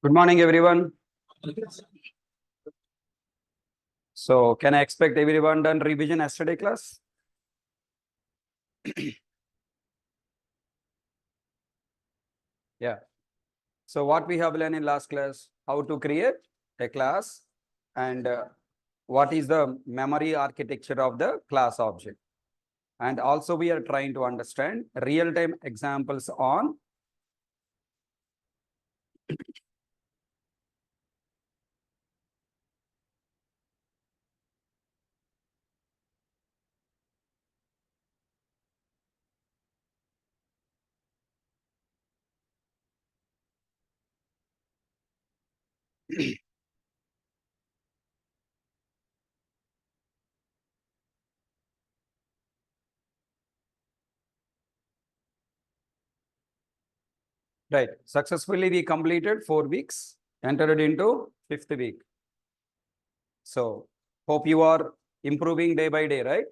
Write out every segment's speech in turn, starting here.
Good morning, everyone. So, can I expect everyone done revision yesterday class? Yeah. So, what we have learned in last class? How to create a class and what is the memory architecture of the class object. And also we are trying to understand real-time examples on right. Successfully we completed 4 weeks, entered into 5th week. So, hope you are improving day by day, right?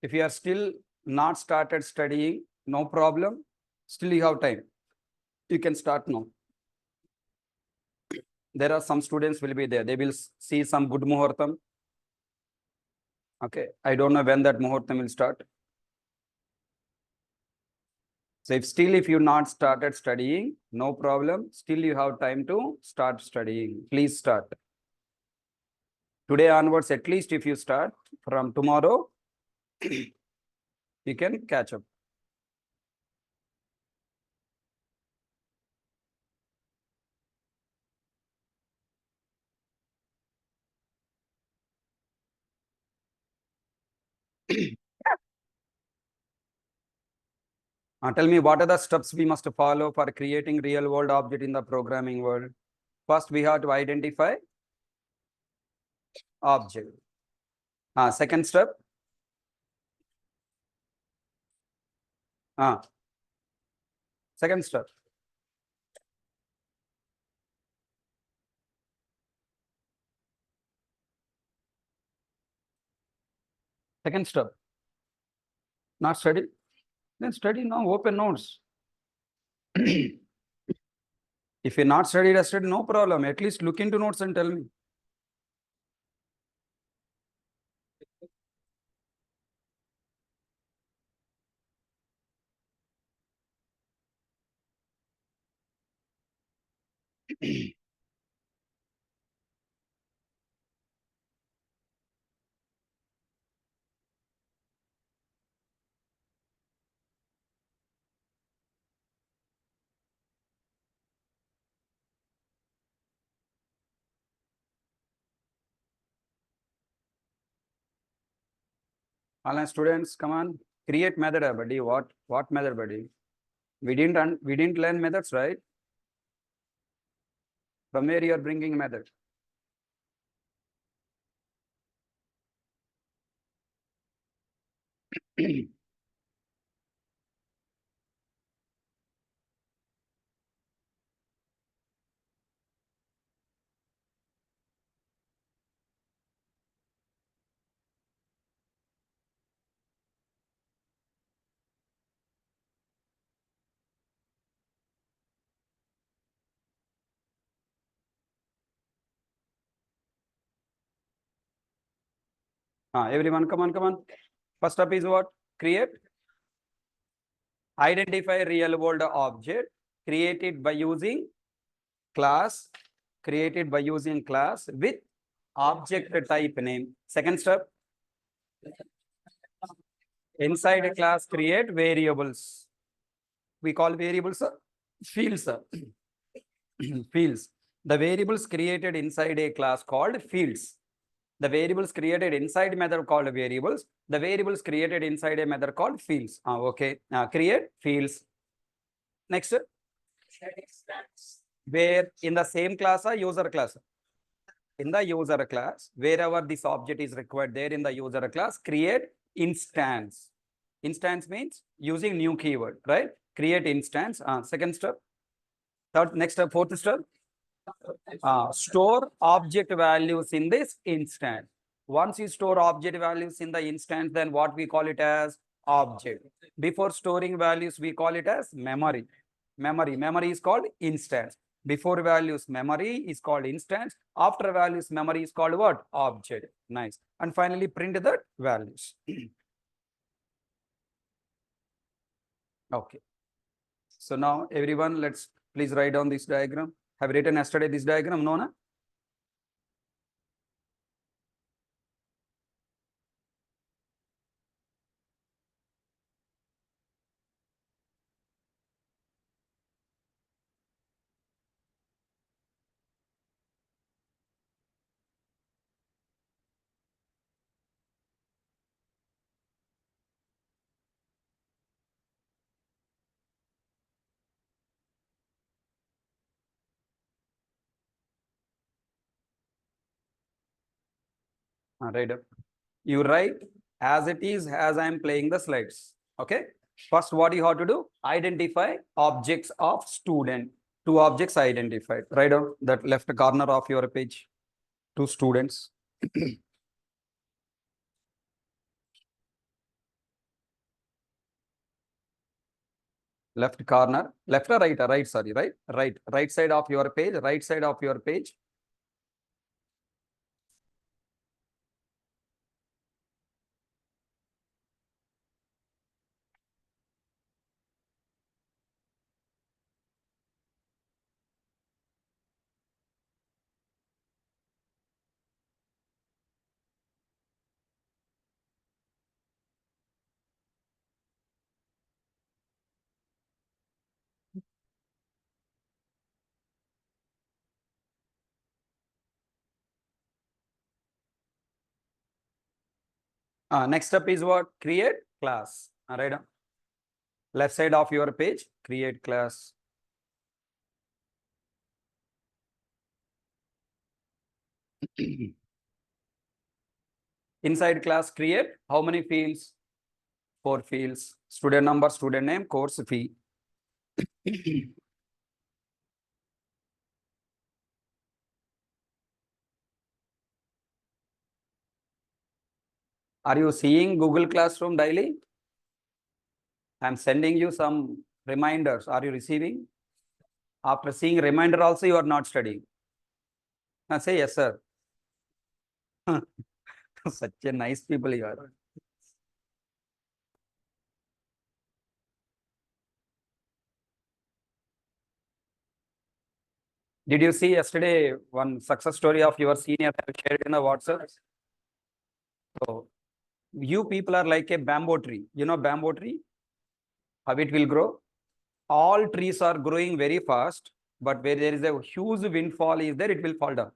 If you are still not started studying, no problem. Still you have time. You can start now. There are some students will be there. They will see some good muhurtam. Okay. I don't know when that muhurtam will start. So if you not started studying, no problem. Still you have time to start studying. Please start. Today onwards, at least if you start from tomorrow, you can catch up. Tell me, what are the steps we must follow for creating real world object in the programming world? First, we have to identify object. Second step. Second step. Second step. Not study. Then study now, open notes. If you're not studied yesterday, no problem. At least look into notes and tell me. Online students, come on. Create method, buddy. What method, buddy? We didn't learn methods, right? From where you are bringing method? Everyone, come on. First up is what? Create. Identify real world object created by using class. Created by using class with object type name. Second step. Inside a class, create variables. We call variables fields. Fields. The variables created inside a class called fields. The variables created inside method called variables. The variables created inside a method called fields. Okay. Create fields. Next. Where in the same class or user class? In the user class, wherever this object is required there in the user class, create instance. Instance means using new keyword, right? Create instance. Second step. Third, next step, fourth step. Store object values in this instance. Once you store object values in the instance, then what we call it as Object. Before storing values, we call it as memory. Memory is called instance. Before values, memory is called instance. After values, memory is called what? Object. Nice. And finally, print the values. Okay. So now everyone, let's please write down this diagram. Have you written yesterday this diagram? No, na? Right up. You write as it is as I am playing the slides. Okay. First, what you have to do? Identify objects of student. Two objects identified. Write down that left corner of your page. Two students. Left corner, left or right? Right, sorry, right? Right side of your page, right side of your page. Next step is what? Create class. Right. Left side of your page, create class. Inside class, create how many fields? 4 fields. Student number, student name, course fee. Are you seeing Google Classroom daily? I'm sending you some reminders. Are you receiving? After seeing reminder also, you are not studying. Say yes, sir. Such a nice people you are. Did you see yesterday one success story of your senior that I shared in the WhatsApp? So you people are like a bamboo tree. You know bamboo tree? How it will grow? All trees are growing very fast, but where there is a huge windfall is there, it will fall down.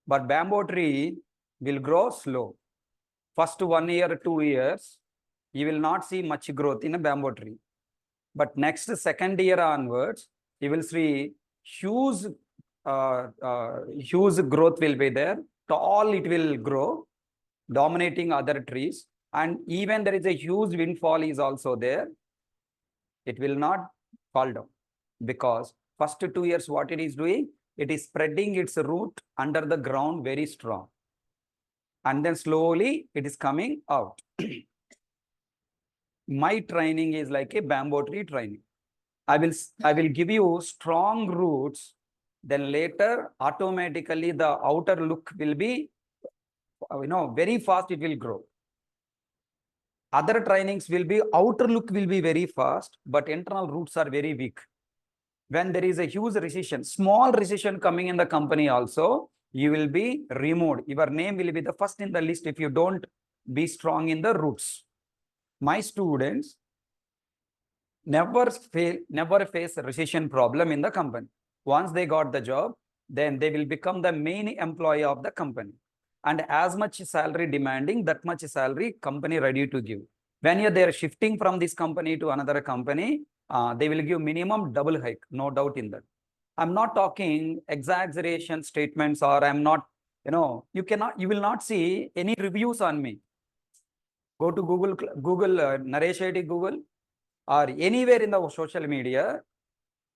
But bamboo tree will grow slow. First 1 year, 2 years, you will not see much growth in a bamboo tree. But next second year onwards, you will see huge, huge growth will be there. Tall it will grow, dominating other trees. And even there is a huge windfall is also there. It will not fall down because first 2 years, what it is doing? It is spreading its root under the ground very strong. And then slowly it is coming out. My training is like a bamboo tree training. I will give you strong roots. Then later, automatically the outer look will be, very fast it will grow. Other trainings will be, outer look will be very fast, but internal roots are very weak. When there is a huge recession, small recession coming in the company also, you will be removed. Your name will be the first in the list if you don't be strong in the roots. My students never face a recession problem in the company. Once they got the job, then they will become the main employee of the company. And as much salary demanding, that much salary company ready to give. When they are shifting from this company to another company, they will give minimum double hike, no doubt in that. I'm not talking exaggeration statements, or I'm not, you will not see any reviews on me. Go to Google, Naresh IT Google, or anywhere in the social media,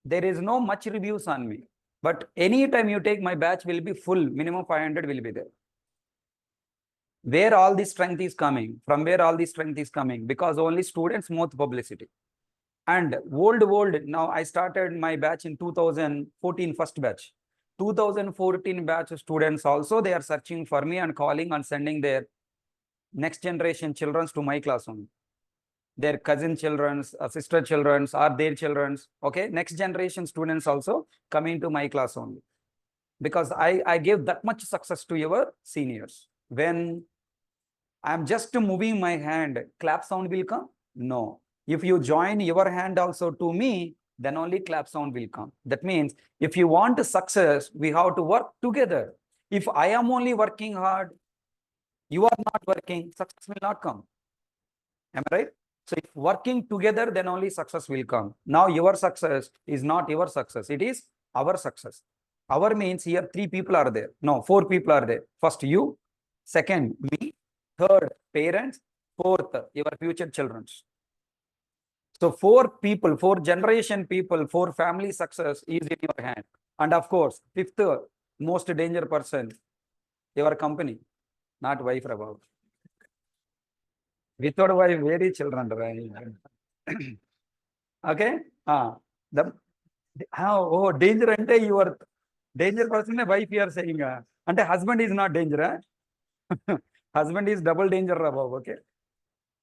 there is no much reviews on me. But anytime you take my batch will be full, minimum 500 will be there. Where all this strength is coming? From where all this strength is coming? Because only students mouth publicity. And world, now I started my batch in 2014, first batch. 2014 batch students also, they are searching for me and calling and sending their next generation children to my class only. Their cousin children's, sister children's, or their children's. Okay, next generation students also coming to my class only. Because I gave that much success to your seniors. When I'm just moving my hand, clap sound will come? No. If you join your hand also to me, then only clap sound will come. That means if you want success, we have to work together. If I am only working hard, you are not working, success will not come. Am I right? So if working together, then only success will come. Now your success is not your success. It is our success. Our means here 3 people are there. No, 4 people are there. First you, second me, third parents, fourth your future children. So 4 people, 4 generation people, 4 family success is in your hand. And of course, 5th most danger person, your company, not wife about. Without wife, very children. Right? Okay. Danger ante your danger person wife you are saying. Ante husband is not danger. Husband is double danger above. Okay.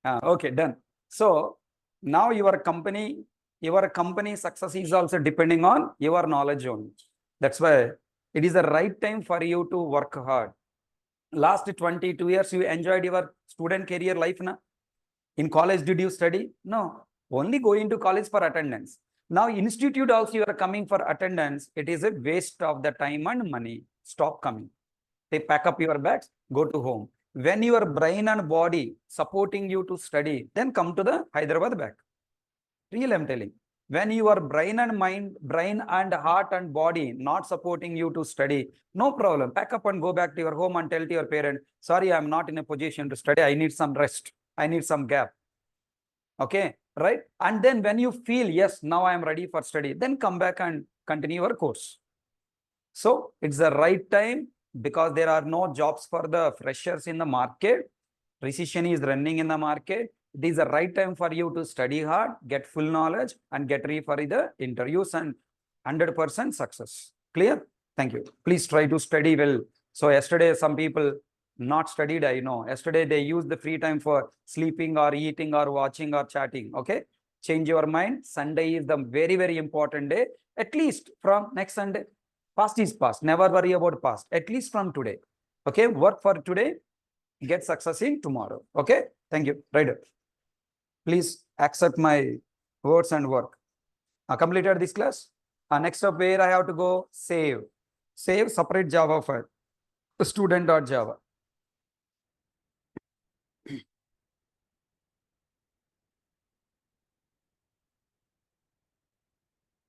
Okay, done. So now your company success is also depending on your knowledge only. That's why it is the right time for you to work hard. Last 22 years, you enjoyed your student career life, na? In college, did you study? No. Only going to college for attendance. Now, institute also you are coming for attendance. It is a waste of the time and money. Stop coming. They pack up your bags, go to home. When your brain and body supporting you to study, then come to the Hyderabad back. Real, I'm telling. When your brain and mind, brain and heart and body not supporting you to study, no problem. Pack up and go back to your home and tell to your parent, sorry, I'm not in a position to study. I need some rest. I need some gap. Okay, right? And then when you feel, yes, now I am ready for study, then come back and continue your course. So it's the right time because there are no jobs for the freshers in the market. Recession is running in the market. It is the right time for you to study hard, get full knowledge, and get ready for the interviews and 100% success. Clear? Thank you. Please try to study well. So yesterday, some people not studied, I know. Yesterday, they used the free time for sleeping or eating or watching or chatting. Okay? Change your mind. Sunday is the very, very important day. At least from next Sunday. Past is past. Never worry about past. At least from today. Okay? Work for today. Get success in tomorrow. Okay? Thank you. Right. Please accept my words and work. Completed this class. Next up, where I have to go? Save. Save separate Java file. Student.java.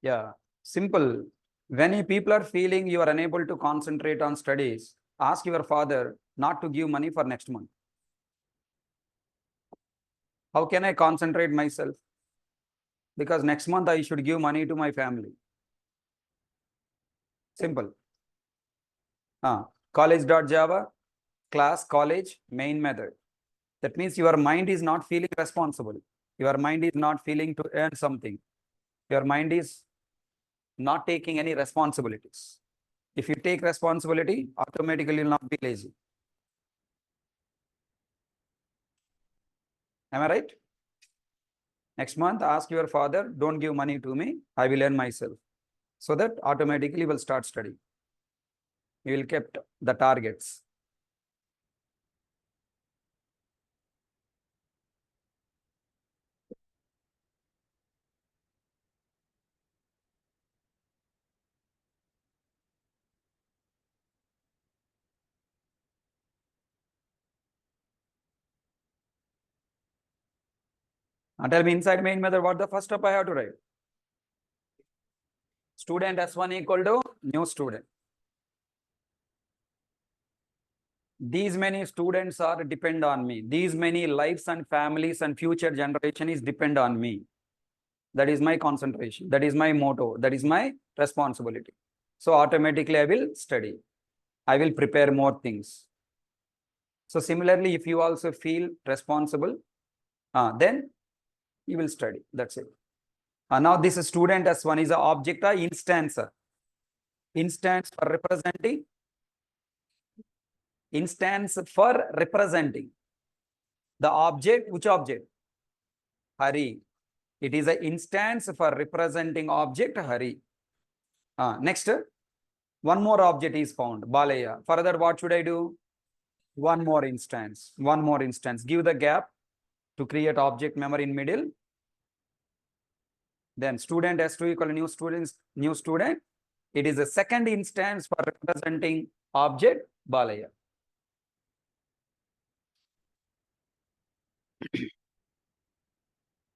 Yeah, simple. When people are feeling you are unable to concentrate on studies, ask your father not to give money for next month. How can I concentrate myself? Because next month I should give money to my family. Simple. College.java, class, college, main method. That means your mind is not feeling responsible. Your mind is not feeling to earn something. Your mind is not taking any responsibilities. If you take responsibility, automatically you will not be lazy. Am I right? Next month, ask your father, don't give money to me. I will earn myself. So that automatically will start studying. You will keep the targets. Tell me inside main method, what the first step I have to write? Student S1 equal to new student. These many students are depend on me. These many lives and families and future generation is depend on me. That is my concentration. That is my motto. That is my responsibility. So automatically I will study. I will prepare more things. So similarly, if you also feel responsible, then you will study. That's it. Now this student S1 is an object or instance. Instance for representing. Instance for representing. The object, which object? Hari. It is an instance for representing object Hari. Next, one more object is found, Balaya. Further, what should I do? One more instance. One more instance. Give the gap to create object memory in middle. Then student S2 equal new students, new student. It is a second instance for representing object Balaya.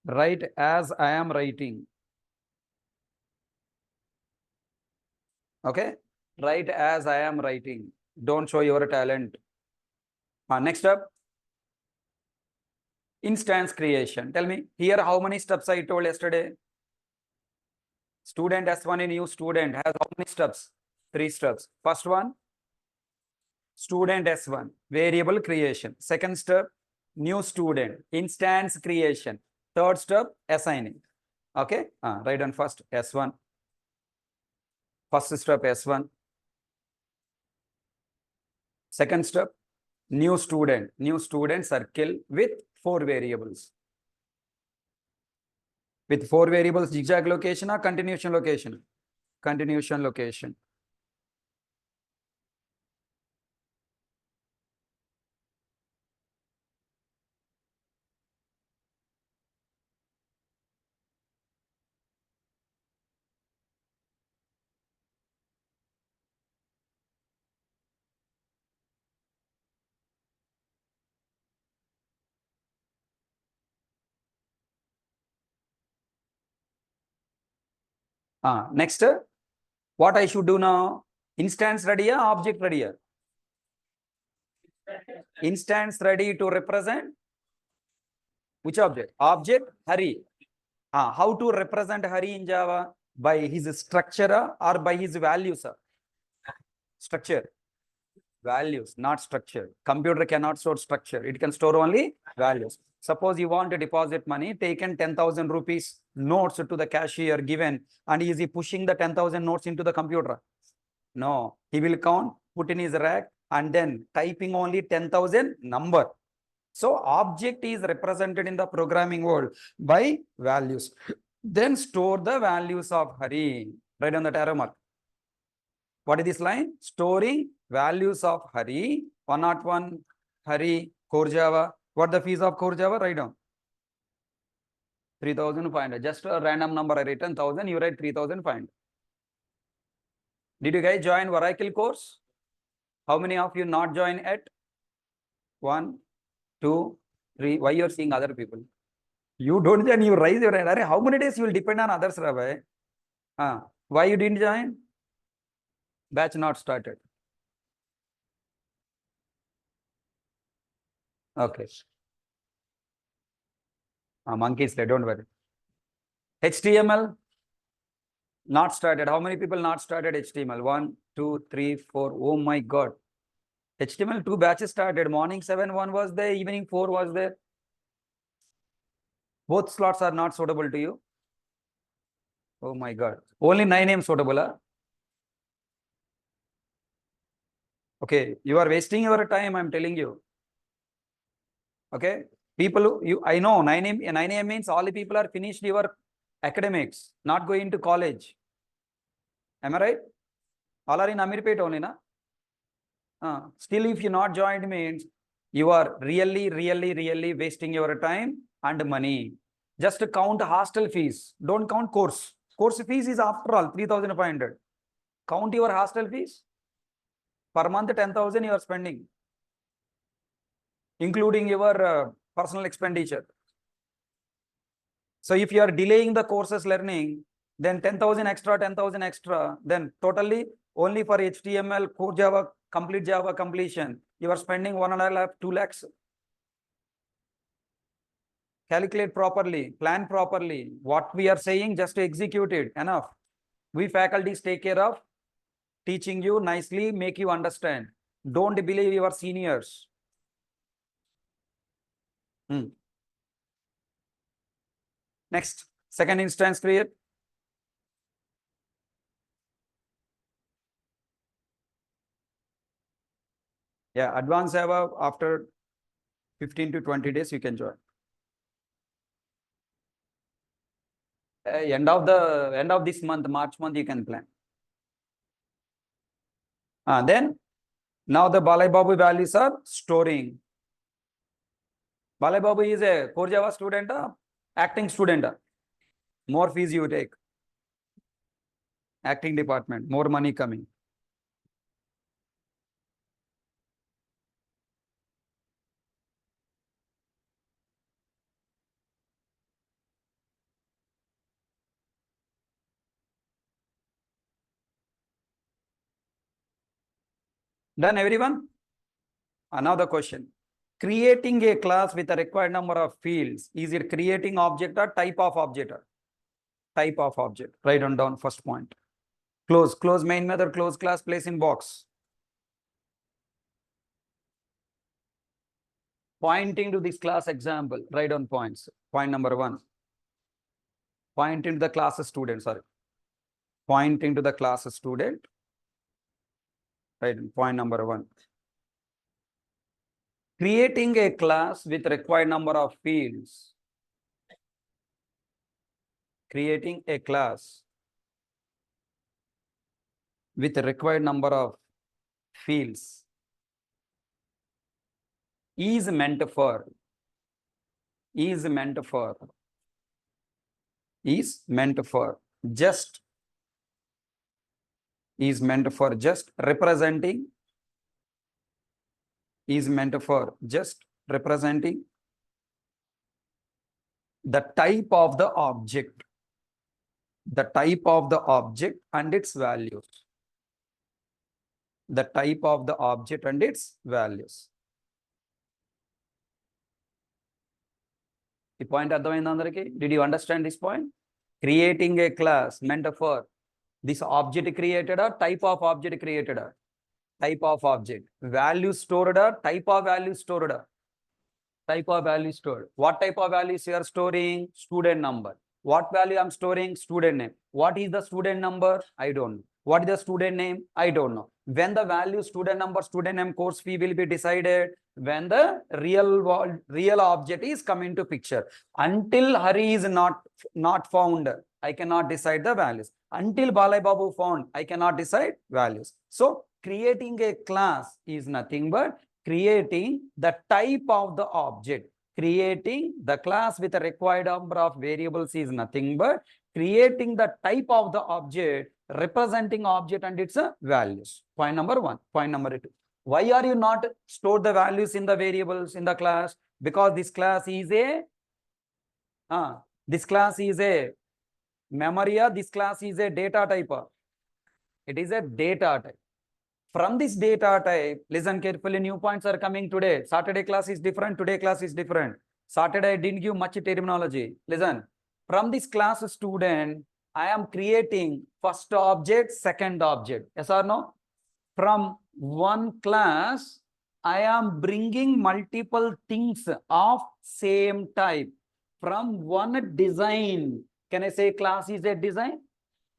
Write as I am writing. Okay. Write as I am writing. Don't show your talent. Next up. Instance creation. Tell me here how many steps I told yesterday. Student S1 a new student has how many steps? 3 steps. First one, student S1, variable creation. Second step, new student, instance creation. Third step, assigning. Okay, write down first S1. First step S1. Second step, new student circle with 4 variables. With 4 variables, zigzag location or continuation location? Continuation location. Next, what I should do now? Instance ready or object ready? Instance ready to represent which object? Object Hari. How to represent Hari in Java? By his structure or by his values? Structure. Values, not structure. Computer cannot store structure. It can store only values. Suppose you want to deposit money, taken 10,000 rupees notes to the cashier given, and is he pushing the 10,000 notes into the computer? No, he will count, put in his rack, and then typing only 10,000 number. So object is represented in the programming world by values. Then store the values of Hari. Write on the arrow mark. What is this line? Storing values of Hari. 101 Hari Core Java. What the fees of Core Java? Write down. 3,500. Just a random number I written 1,000. You write 3,500. Did you guys join Oracle course? How many of you not join at? 1, 2, 3. Why you are seeing other people? You don't join. You raise your hand. How many days you will depend on others, Rabbi? Why you didn't join? Batch not started. Okay. Monkeys there, don't worry. HTML not started. How many people not started HTML? 1, 2, 3, 4. Oh my God. HTML 2 batches started. Morning 7, 1 was there. Evening 4 was there. Both slots are not suitable to you. Oh my God. Only 9 AM suitable. Huh? Okay. You are wasting your time. I'm telling you. Okay. People, I know 9 AM means all the people are finished your academics, not going to college. Am I right? All are in Amirpet only, na? Still, if you not joined means you are really wasting your time and money. Just count hostel fees. Don't count course. Course fees is after all 3,500. Count your hostel fees. Per month 10,000 you are spending, including your personal expenditure. So if you are delaying the courses learning, then 10,000 extra, then totally only for HTML, Core Java, complete Java completion, you are spending 1.5 lakh, 2 lakhs. Calculate properly, plan properly. What we are saying, just execute it. Enough. We faculties take care of teaching you nicely, make you understand. Don't believe your seniors. Next, second instance create. Yeah, advance Java after 15 to 20 days you can join. End of this month, March month, you can plan. Then now the Balai Babu values are storing. Balai Babu is a Core Java student, acting student. More fees you take. Acting department, more money coming. Done, everyone? Another question. Creating a class with a required number of fields. Is it creating object or type of object? Type of object. Write down first point. Close main method, close class, place in box. Pointing to this class example, write down points. Point number 1. Pointing to the class student, sorry. Pointing to the class student. Right, point number 1. Creating a class with required number of fields. Creating a class with required number of fields is meant for just representing the type of the object and its values. The type of the object and its values. The point did you understand this point? Creating a class meant for this object created or type of object created or type of object. Value stored or type of value stored or type of value stored. What type of values you are storing? Student number. What value I'm storing? Student name. What is the student number? I don't know. What is the student name? I don't know. When the value student number, student name, course fee will be decided when the real object is coming to picture. Until Hari is not found, I cannot decide the values. Until Balai Babu found, I cannot decide values. So creating a class is nothing but creating the type of the object. Creating the class with a required number of variables is nothing but creating the type of the object, representing object and its values. Point number 1. Point number 2. Why are you not store the values in the variables in the class? Because this class is a memory. This class is a data type. It is a data type. From this data type, listen carefully, new points are coming today. Saturday class is different, today class is different. Saturday I didn't give much terminology. Listen, from this class student, I am creating first object, second object. Yes or no? From one class, I am bringing multiple things of same type. From one design, can I say class is a design?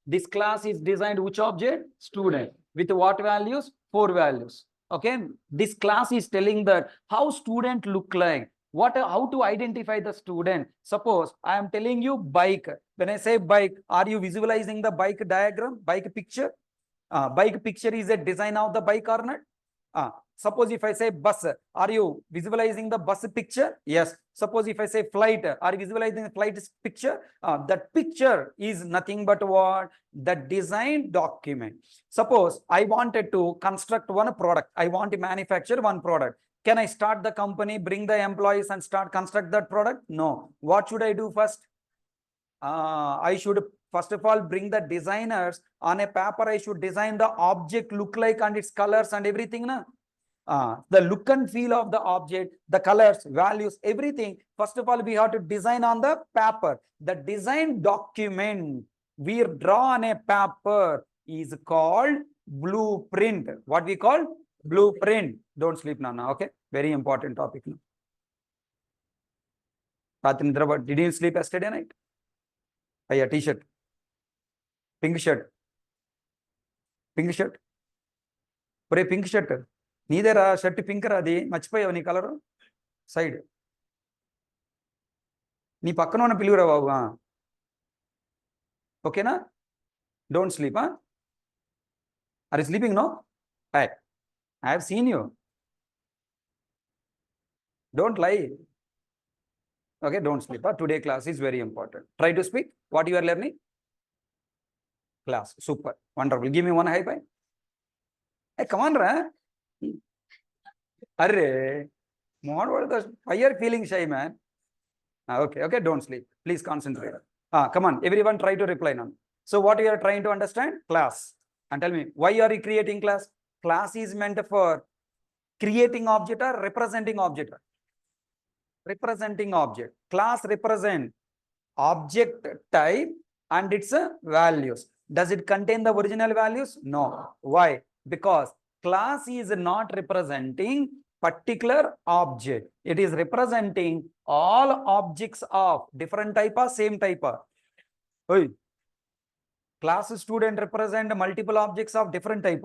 This class is designed which object? Student. With what values? 4 values. Okay. This class is telling that how student look like. How to identify the student. Suppose I am telling you bike. When I say bike, are you visualizing the bike diagram, bike picture? Bike picture is a design of the bike or not? Suppose if I say bus, are you visualizing the bus picture? Yes. Suppose if I say flight, are you visualizing the flight picture? That picture is nothing but what? The design document. Suppose I wanted to construct one product. I want to manufacture one product. Can I start the company, bring the employees and start construct that product? No. What should I do first? I should first of all bring the designers on a paper. I should design the object look like and its colors and everything. The look and feel of the object, the colors, values, everything. First of all, we have to design on the paper. The design document we draw on a paper is called blueprint. What we call? Blueprint. Don't sleep now. Okay. Very important topic now. Did you sleep yesterday night? Yeah, t-shirt. Pink shirt. Pink shirt. Pink shirt. Neither shirt pink radi. Machpaya any color? Side. Ni pakkana pilura babu. Okay na? Don't sleep, huh? Are you sleeping, no? Hey, I have seen you. Don't lie. Okay, don't sleep. Huh? Today class is very important. Try to speak. What you are learning? Class. Super. Wonderful. Give me one high five. Hey, come on, Ra. Arre. Why you are feeling shy, man? Okay, don't sleep. Please concentrate. Come on. Everyone try to reply now. So what you are trying to understand? Class. And tell me, why are you creating class? Class is meant for creating object or representing object? Representing object. Class represent object type and its values. Does it contain the original values? No. Why? Because class is not representing particular object. It is representing all objects of different type or same type. Hey. Class student represent multiple objects of different type.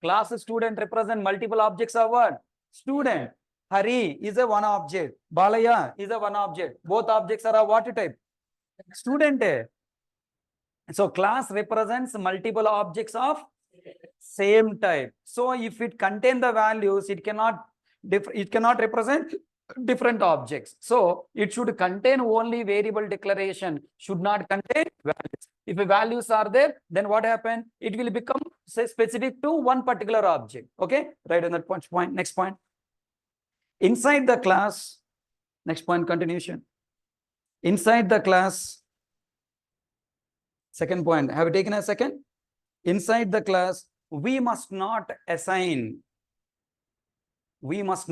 Class student represent multiple objects of what? Student. Hari is a one object. Balaya is a one object. Both objects are of what type? Student. So class represents multiple objects of same type. So if it contain the values, it cannot represent different objects. So it should contain only variable declaration, should not contain values. If the values are there, then what happen? It will become say specific to one particular object. Okay, right on that point. Next point. Inside the class, next point continuation. Inside the class, second point. Have you taken a second? Inside the class, we must not assign values.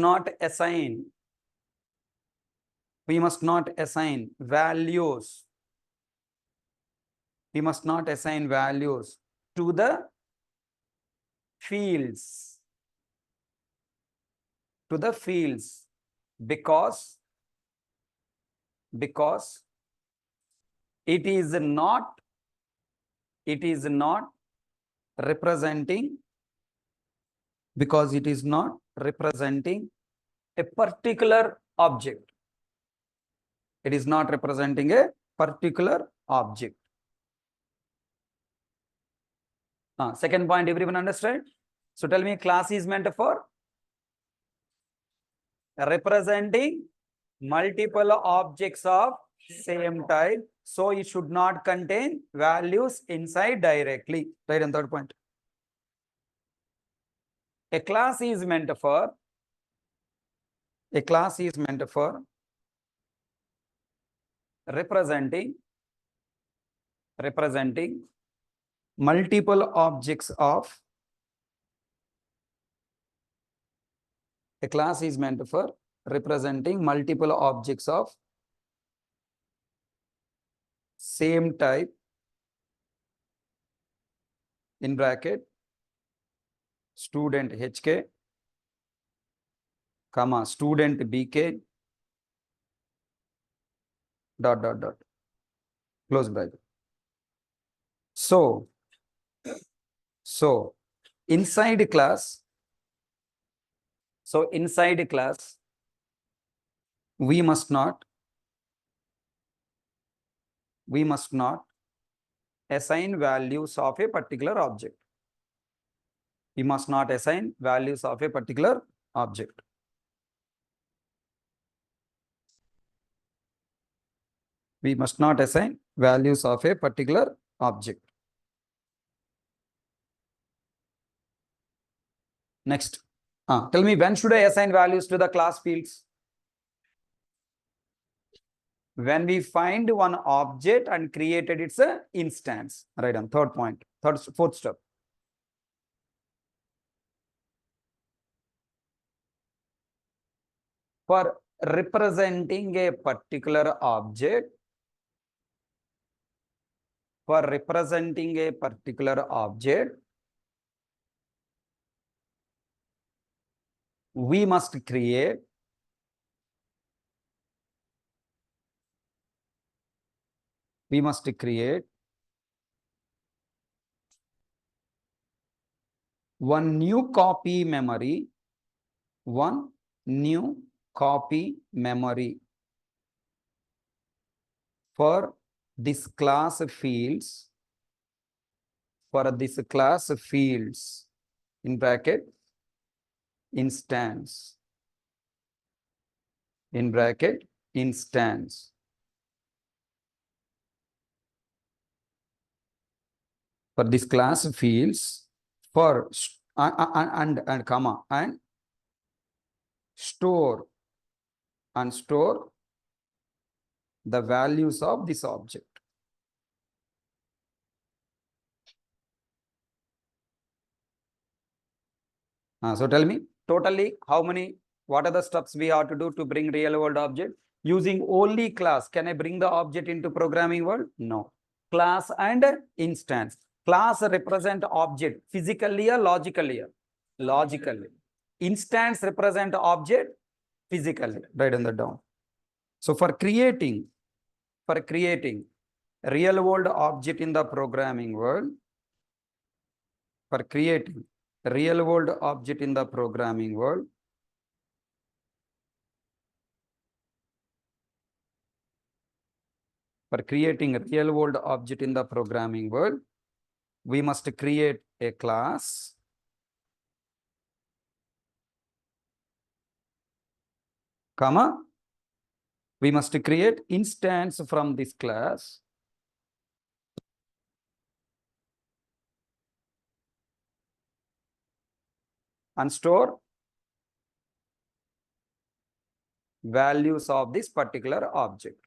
We must not assign values to the fields. Because it is not representing a particular object. It is not representing a particular object. Second point, everyone understand? So tell me, class is meant for representing multiple objects of same type. So it should not contain values inside directly. Right on third point. A class is meant for representing multiple objects of same type in bracket student HK, comma student BK, dot close bracket. So inside class, we must not assign values of a particular object. We must not assign values of a particular object. We must not assign values of a particular object. Next. Tell me, when should I assign values to the class fields? When we find one object and created its instance. Right on third point. Fourth step. For representing a particular object, we must create we must create one new copy memory for this class fields in bracket instance for this class fields for and comma and store the values of this object. So tell me totally what are the steps we have to do to bring real world object? Using only class, can I bring the object into programming world? No. Class and instance. Class represent object physically or logically? Logically. Instance represent object physically. Write on that down. So for creating real world object in the programming world, for creating real world object in the programming world, we must create a class comma, we must create instance from this class and store values of this particular object.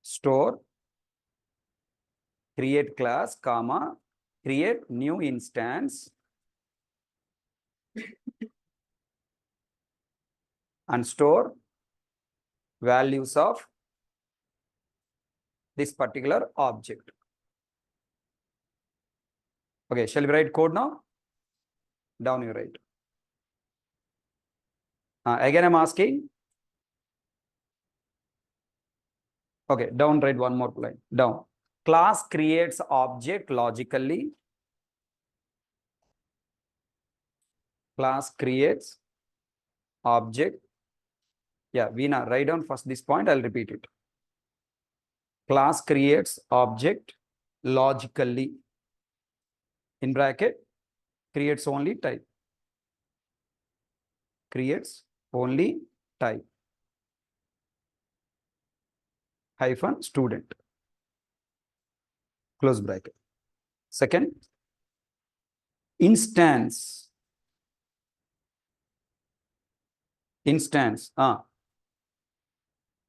Store, create class, comma, create new instance and store values of this particular object. Okay, shall we write code now? Down you write. Again, I'm asking. Okay, down write one more line. Down. Class creates object logically. Class creates object. Yeah, Veena, write down first this point. I'll repeat it. Class creates object logically. In bracket, creates only type. Hyphen student. Close bracket. Second, instance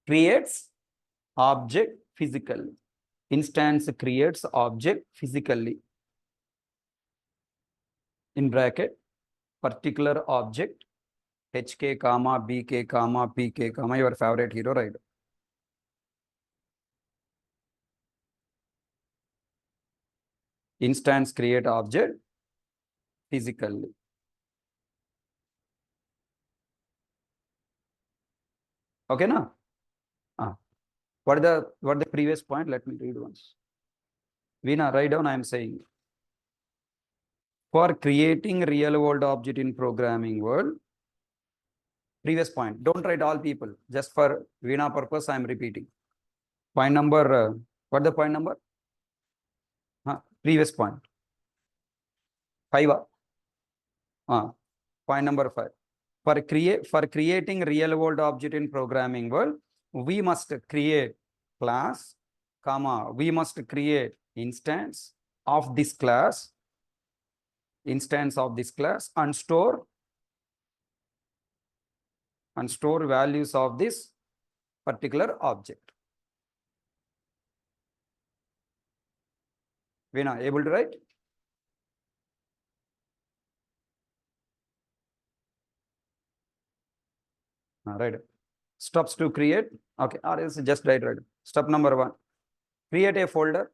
creates object physically. Instance creates object physically. In bracket, particular object HK comma BK comma PK comma your favorite hero, right? Instance create object physically. Okay, now? What the previous point? Let me read once. Veena, write down. I am saying for creating real world object in programming world. Previous point. Don't write all people. Just for Veena purpose, I am repeating. Point number. What the point number? Previous point. 5. Point number 5. For creating real world object in programming world, we must create class, comma, we must create instance of this class, and store values of this particular object. Veena, able to write? Right. Steps to create. Okay, or else just write. Step number 1. Create a folder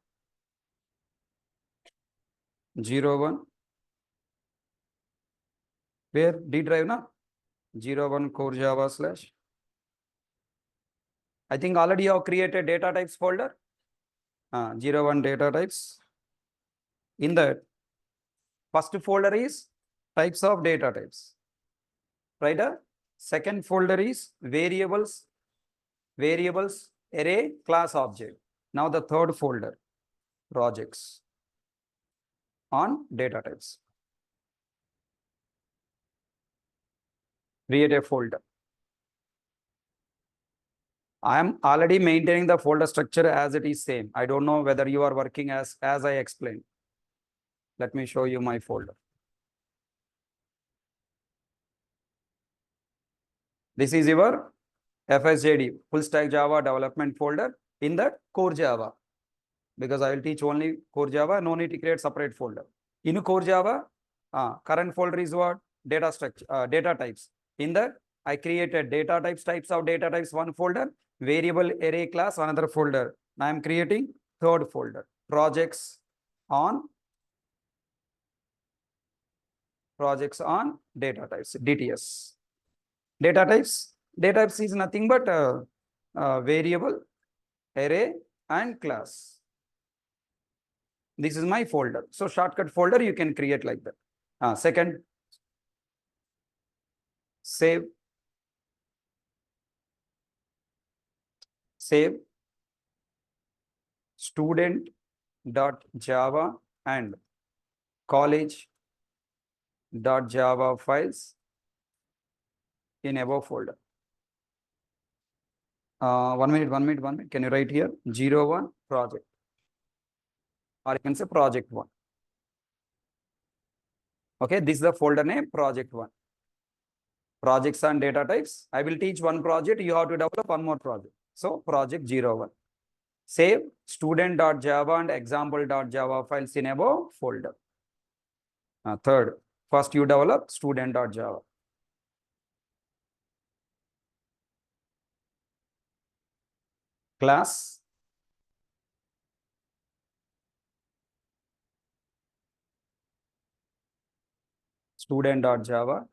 01 where D drive now. 01 core Java slash. I think already you have created data types folder. 01 data types. In that, first folder is types of data types. Right? Second folder is variables, array, class object. Now the third folder, projects on data types. Create a folder. I am already maintaining the folder structure as it is same. I don't know whether you are working as I explained. Let me show you my folder. This is your FSJD, full stack Java development folder in the core Java. Because I will teach only core Java, no need to create separate folder. In core Java, current folder is what? Data structure, data types. In that, I created data types of data types, one folder, variable array class, another folder. Now I am creating third folder, projects on data types, DTS. Data types is nothing but variable, array, and class. This is my folder. So shortcut folder you can create like that. Second, save student.java and college.java files in above folder. 1 minute. Can you write here? 01 project. Or you can say project 1. Okay, this is the folder name, project 1. Projects and data types. I will teach one project. You have to develop one more project. So project 01. Save student.java and example.java files in above folder. Third, first you develop student.java. Class student.java.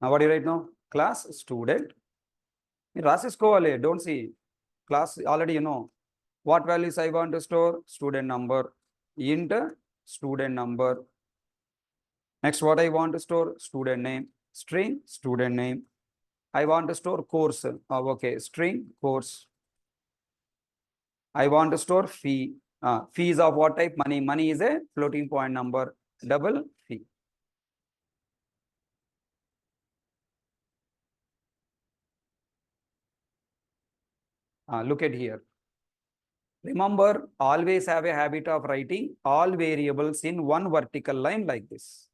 Now what do you write now? Class student. Don't see. Class already you know. What values I want to store? Student number. Int student number. Next, what I want to store? Student name. String student name. I want to store course. Okay, string course. I want to store fee. Fees of what type? Money. Money is a floating point number. Double fee. Look at here. Remember, always have a habit of writing all variables in one vertical line like this.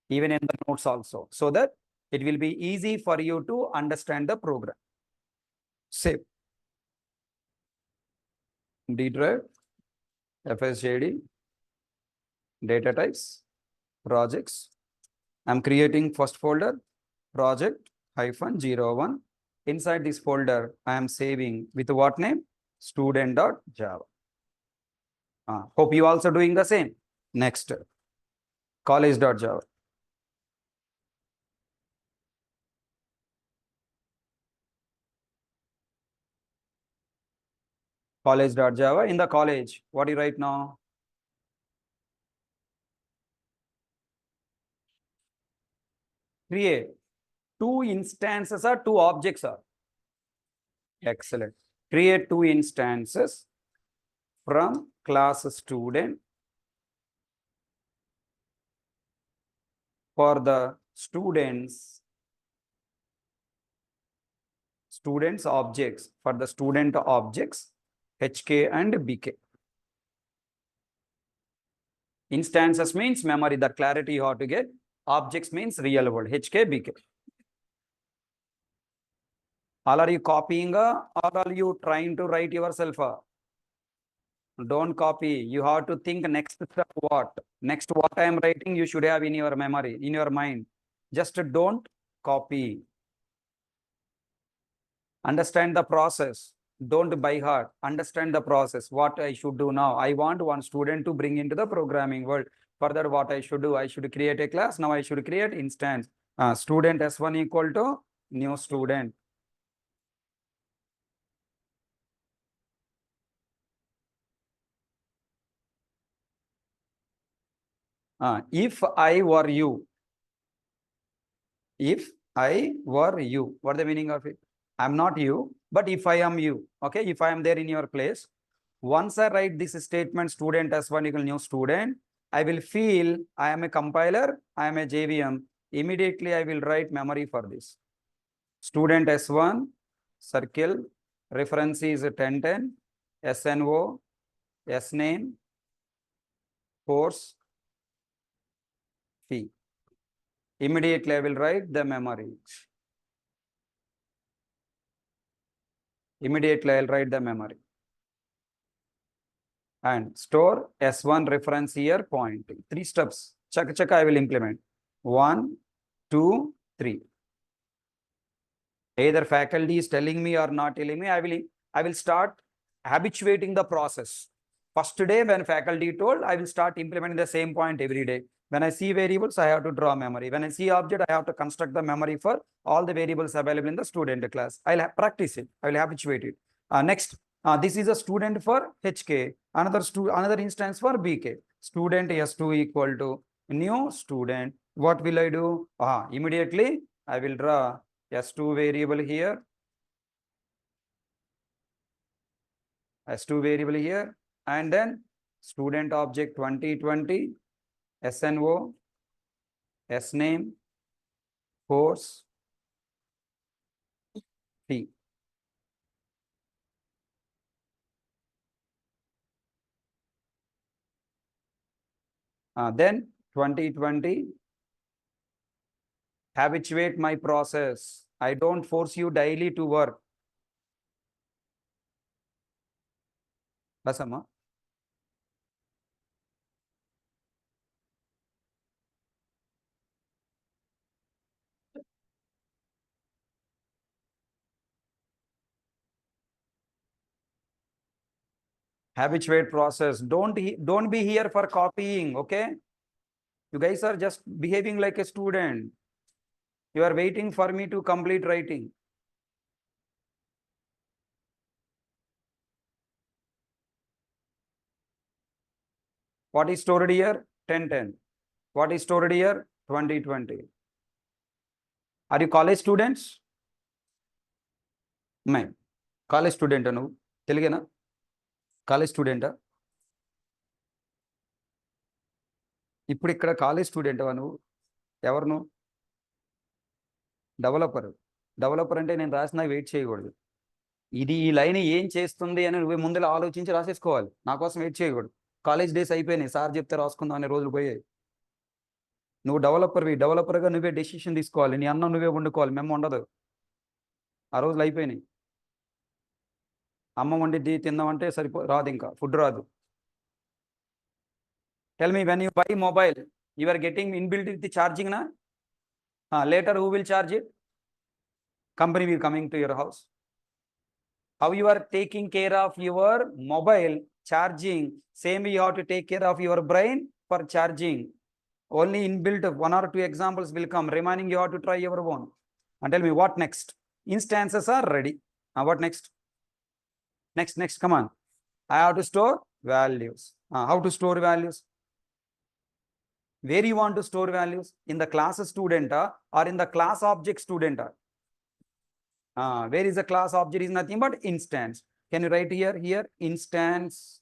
Even in the notes also. So that it will be easy for you to understand the program. Save. D drive, FSJD, data types, projects. I'm creating first folder, project -01. Inside this folder, I am saving with what name? Student.java. Hope you also doing the same. Next, college.java. College.java. In the college, what do you write now? Create two instances or two objects are. Excellent. Create two instances from class student for the students objects, for the student objects HK and BK. Instances means memory, the clarity you have to get. Objects means real world, HK, BK. All are you copying or are you trying to write yourself? Don't copy. You have to think next step what? Next what I am writing, you should have in your memory, in your mind. Just don't copy. Understand the process. Don't by heart. Understand the process. What I should do now. I want one student to bring into the programming world. Further, what I should do? I should create a class. Now I should create instance. Student S1 equal to new student. If I were you, if I were you, what the meaning of it? I'm not you, but if I am you, okay, if I am there in your place, once I write this statement, student S1 equal new student, I will feel I am a compiler, I am a JVM. Immediately, I will write memory for this. Student S1, circle, reference is 1010, SNO, SName, course, fee. Immediately, I will write the memory. Immediately, I'll write the memory. And store S1 reference here point. 3 steps. Check, I will implement. 1, 2, 3. Either faculty is telling me or not telling me, I will start habituating the process. First day when faculty told, I will start implementing the same point every day. When I see variables, I have to draw memory. When I see object, I have to construct the memory for all the variables available in the student class. I'll practice it. I will habituate it. Next, this is a student for HK. Another instance for BK. Student S2 equal to new student. What will I do? Immediately, I will draw S2 variable here. S2 variable here. And then student object 2020. SNO, SName, course, fee. Then 2020, habituate my process. I don't force you daily to work. Rasama. Habituate process. Don't be here for copying, okay? You guys are just behaving like a student. You are waiting for me to complete writing. What is stored here? 1010. What is stored here? 2020. Are you college students? मैं college student నువ్వు తెలుగేనా college స్టూడెంటా ఇప్పుడు ఇక్కడ college స్టూడెంటవా నువ్వు ఎవరు నువ్వు developer అంటే నేను రాసిన వెయిట్ చేయకూడదు ఇది ఈ లైన్ ఏం చేస్తుంది అని నువ్వు ముందులో ఆలోచించి రాసేసుకోవాలి నా కోసం వెయిట్ చేయకూడదు కాలేజ్ డేస్ అయిపోయినాయి సార్ చెప్తే రాసుకుందాం అనే రోజులు పోయాయి నువ్వు డెవలపర్గా నువ్వే డెసిషన్ తీసుకోవాలి నీ అన్నం నువ్వే వండుకోవాలి మేము ఉండదు ఆ రోజులు అయిపోయినాయి అమ్మ వండిద్ది తిందామంటే రాదు ఇంకా ఫుడ్ రాదు Tell me, when you buy mobile, you are getting inbuilt with the charging, na? Later, who will charge it? Company will coming to your house. How you are taking care of your mobile charging, same you have to take care of your brain for charging. Only inbuilt 1 or 2 examples will come. Remaining, you have to try your own. And tell me, what next? Instances are ready. What next? Next, come on. I have to store values. How to store values? Where you want to store values? In the class student or in the class object student? Where is the class object is nothing but instance. Can you write here instance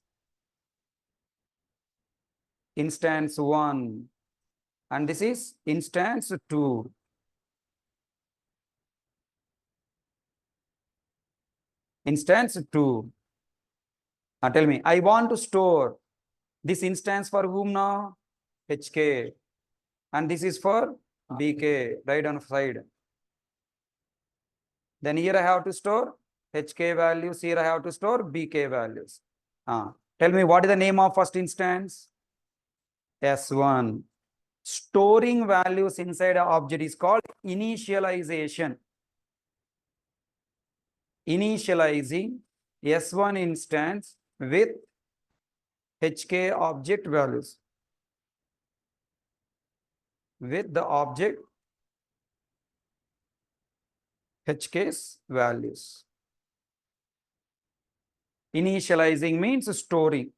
1 and this is instance 2. Instance 2. Tell me, I want to store this instance for whom now? HK. And this is for BK, right on side. Then here I have to store HK values. Here I have to store BK values. Tell me, what is the name of first instance? S1. Storing values inside an object is called initialization. Initializing S1 instance with HK object values. With the object HK's values. Initializing means storing.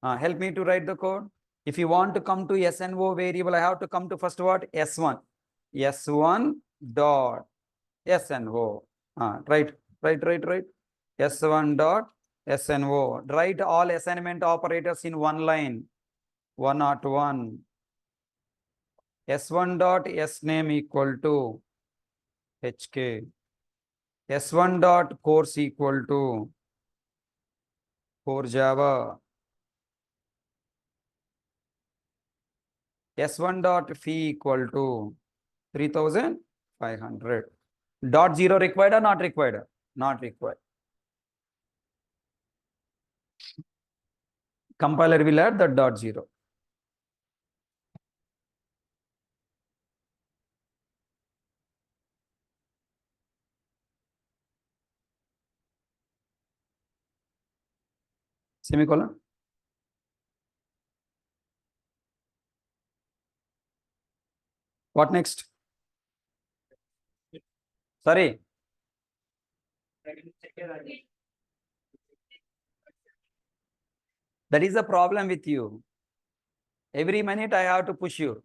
Help me to write the code. If you want to come to SNO variable, I have to come to first what? S1. S1 dot SNO. Right. S1 dot SNO. Write all assignment operators in one line. 101. S1 dot SName equal to HK. S1 dot course equal to Core Java. S1 dot fee equal to 3,500. Dot zero required or not required? Not required. Compiler will add the dot zero. Semicolon. What next? Sorry. That is the problem with you. Every minute I have to push you.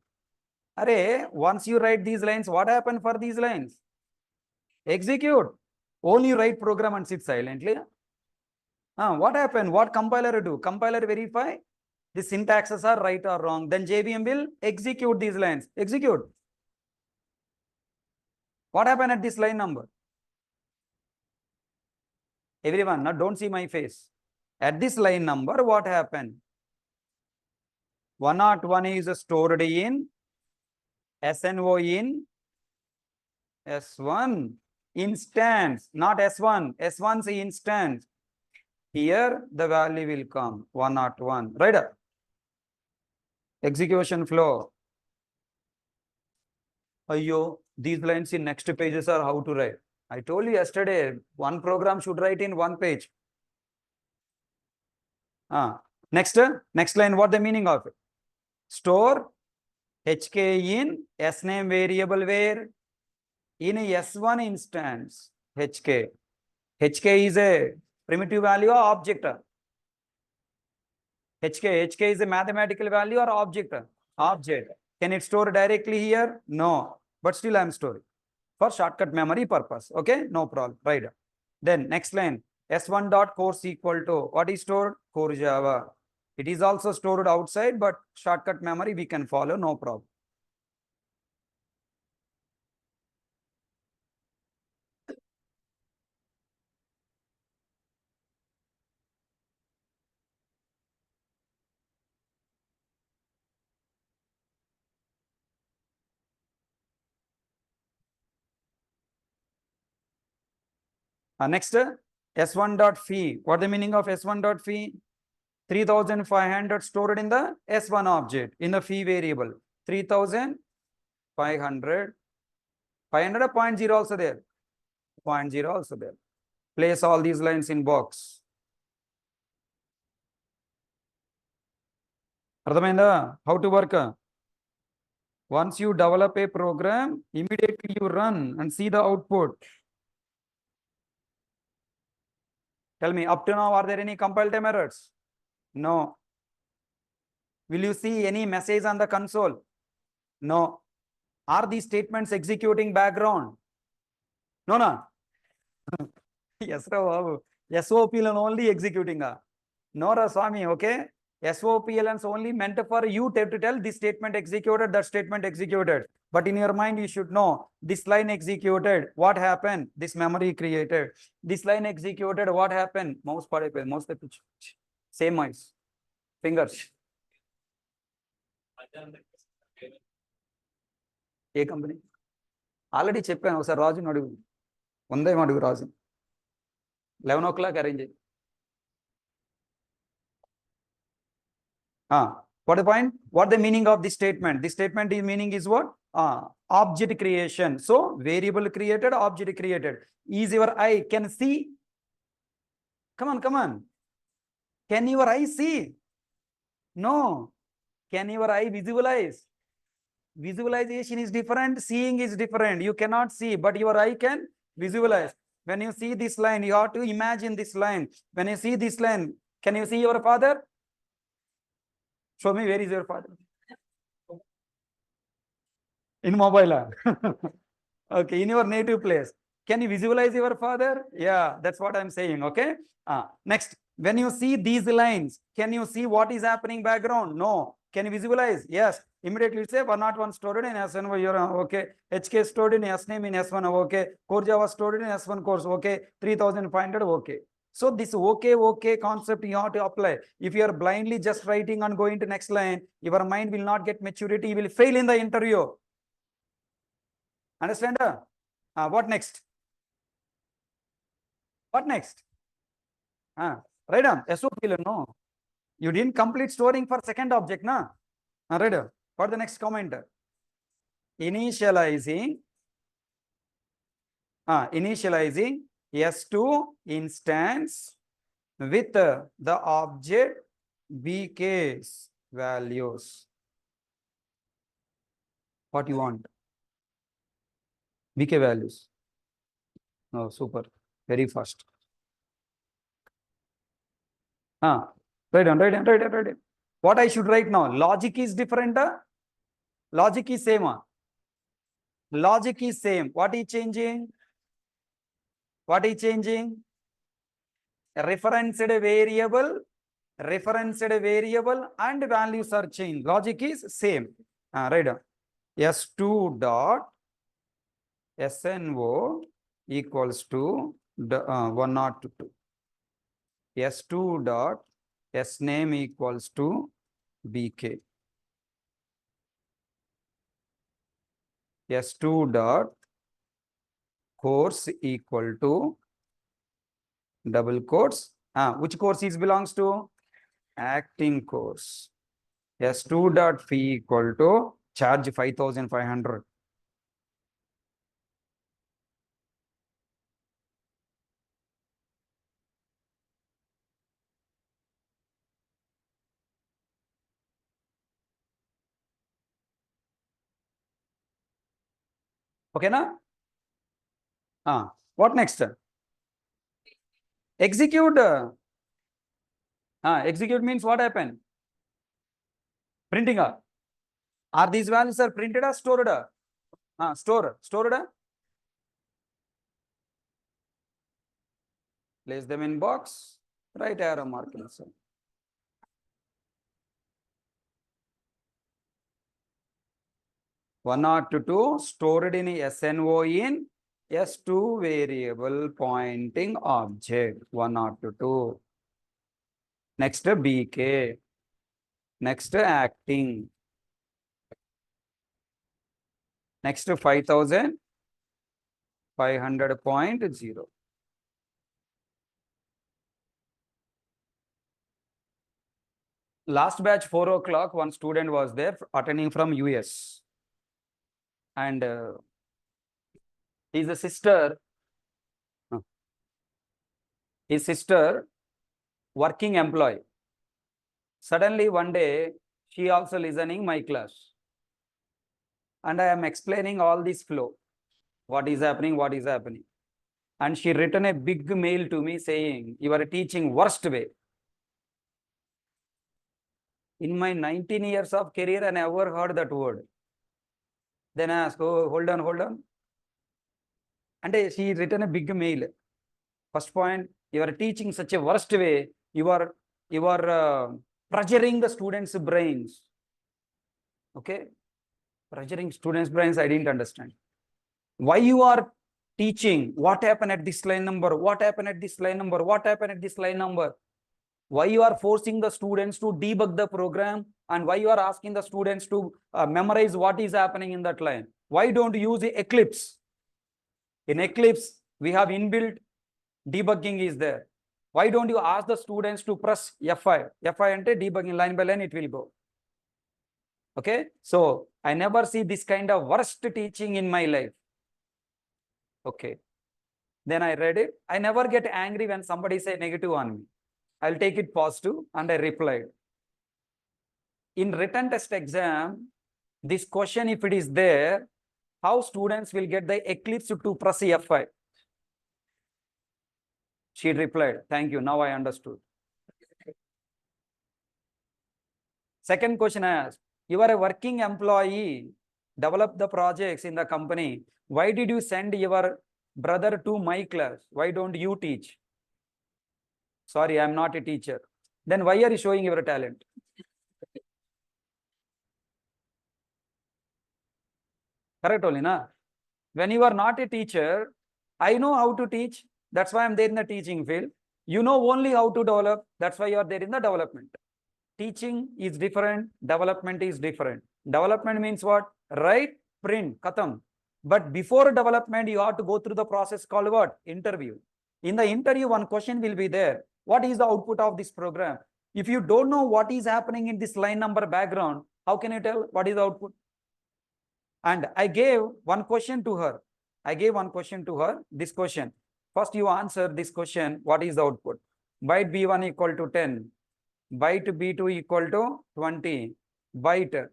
Array, once you write these lines, what happened for these lines? Execute. Only write program and sit silently. What happened? What compiler do? Compiler verify the syntaxes are right or wrong. Then JVM will execute these lines. Execute. What happened at this line number? Everyone, now don't see my face. At this line number, what happened? 101 is stored in SNO in S1 instance, not S1. S1's instance. Here the value will come 101. Right? Execution flow. Ayyo, these lines in next pages are how to write. I told you yesterday, one program should write in one page. Next line, what the meaning of it? Store HK in SName variable where? In a S1 instance, HK. HK is a primitive value or object? HK is a mathematical value or object? Object. Can it store directly here? No. But still I am storing for shortcut memory purpose. Okay, no problem. Right. Then next line, S1 dot course equal to what is stored? Core Java. It is also stored outside, but shortcut memory we can follow, no problem. Next, S1 dot fee. What the meaning of S1 dot fee? 3,500 stored in the S1 object in the fee variable. 3,500. 500 or 0.0 also there. 0.0 also there. Place all these lines in box. How to work? Once you develop a program, immediately you run and see the output. Tell me, up to now, are there any compile time errors? No. Will you see any message on the console? No. Are these statements executing background? No. Yes, SOPLN only executing. No, Swami, okay? SOPLN is only meant for you to tell this statement executed, that statement executed. But in your mind, you should know this line executed. What happened? This memory created. This line executed. What happened? Mouse same mouse. Fingers. A company already చెప్పాను ఒకసారి రాజుని అడుగు ఉందేమో అడుగు రాజు 11 o'clock arrange What the point? What the meaning of this statement? This statement is meaning is what? Object creation. So variable created, object created. Is your eye can see? Come on, come on. Can your eye see? No. Can your eye visualize? Visualization is different, seeing is different. You cannot see, but your eye can visualize. When you see this line, you have to imagine this line. When you see this line, can you see your father? Show me, where is your father? In mobile. Okay, in your native place. Can you visualize your father? Yeah, that's what I'm saying. Okay. Next, when you see these lines, can you see what is happening background? No. Can you visualize? Yes. Immediately say 101 stored in S1. You're okay. HK stored in S name in S1. Okay. Core Java stored in S1 course. Okay. 3500. Okay. So this okay concept you have to apply. If you are blindly just writing and going to next line, your mind will not get maturity. You will fail in the interview. Understand? What next? What next? Right on. SOP, no. You didn't complete storing for second object, na? Right. What the next comment? Initializing S2 instance with the object BK's values. What you want? BK values. Oh, super. Very fast. Right on. What I should write now? Logic is different. Logic is same. Logic is same. What is changing? What is changing? Referenced variable and values are changed. Logic is same. Right. S2 dot SNO equals to 102. S2 dot SName equals to BK. S2 dot course equal to double quotes. Which course is belongs to? Acting course. S2 dot fee equal to charge 5,500. Okay, na? What next? Execute. Execute means what happened? Printing. Are these values are printed or stored? Stored. Place them in box. Right arrow marking. 102 stored in SNO in S2 variable pointing object 102. Next BK. Next acting. Next 5,500.0. Last batch 4 o'clock, one student was there attending from US. And his sister, working employee. Suddenly one day, she also listening my class. And I am explaining all this flow. What is happening. And she written a big mail to me saying, you are teaching worst way. In my 19 years of career, I never heard that word. Then I asked, oh, hold on. And she written a big mail. First point, you are teaching such a worst way. You are pressuring the students' brains. Okay? Pressuring students' brains, I didn't understand. Why you are teaching? What happened at this line number? What happened at this line number? What happened at this line number? Why you are forcing the students to debug the program? And why you are asking the students to memorize what is happening in that line? Why don't you use Eclipse? In Eclipse, we have inbuilt debugging is there. Why don't you ask the students to press F5? F5 ante debugging line by line, it will go. Okay, so I never see this kind of worst teaching in my life. Okay, then I read it. I never get angry when somebody say negative on me. I'll take it positive, and I replied. In written test exam, this question, if it is there, how students will get the Eclipse to press F5? She replied, thank you, now I understood. Second question I asked, you are a working employee, develop the projects in the company. Why did you send your brother to my class? Why don't you teach? Sorry, I'm not a teacher. Then why are you showing your talent? Correct only, na? When you are not a teacher, I know how to teach. That's why I'm there in the teaching field. You know only how to develop. That's why you are there in the development. Teaching is different. Development is different. Development means what? Write, print, khatam. But before development, you have to go through the process called what? Interview. In the interview, one question will be there. What is the output of this program? If you don't know what is happening in this line number background, how can you tell what is the output? And I gave one question to her. This question. First, you answer this question. What is the output? Byte B1 equal to 10. Byte B2 equal to 20. Byte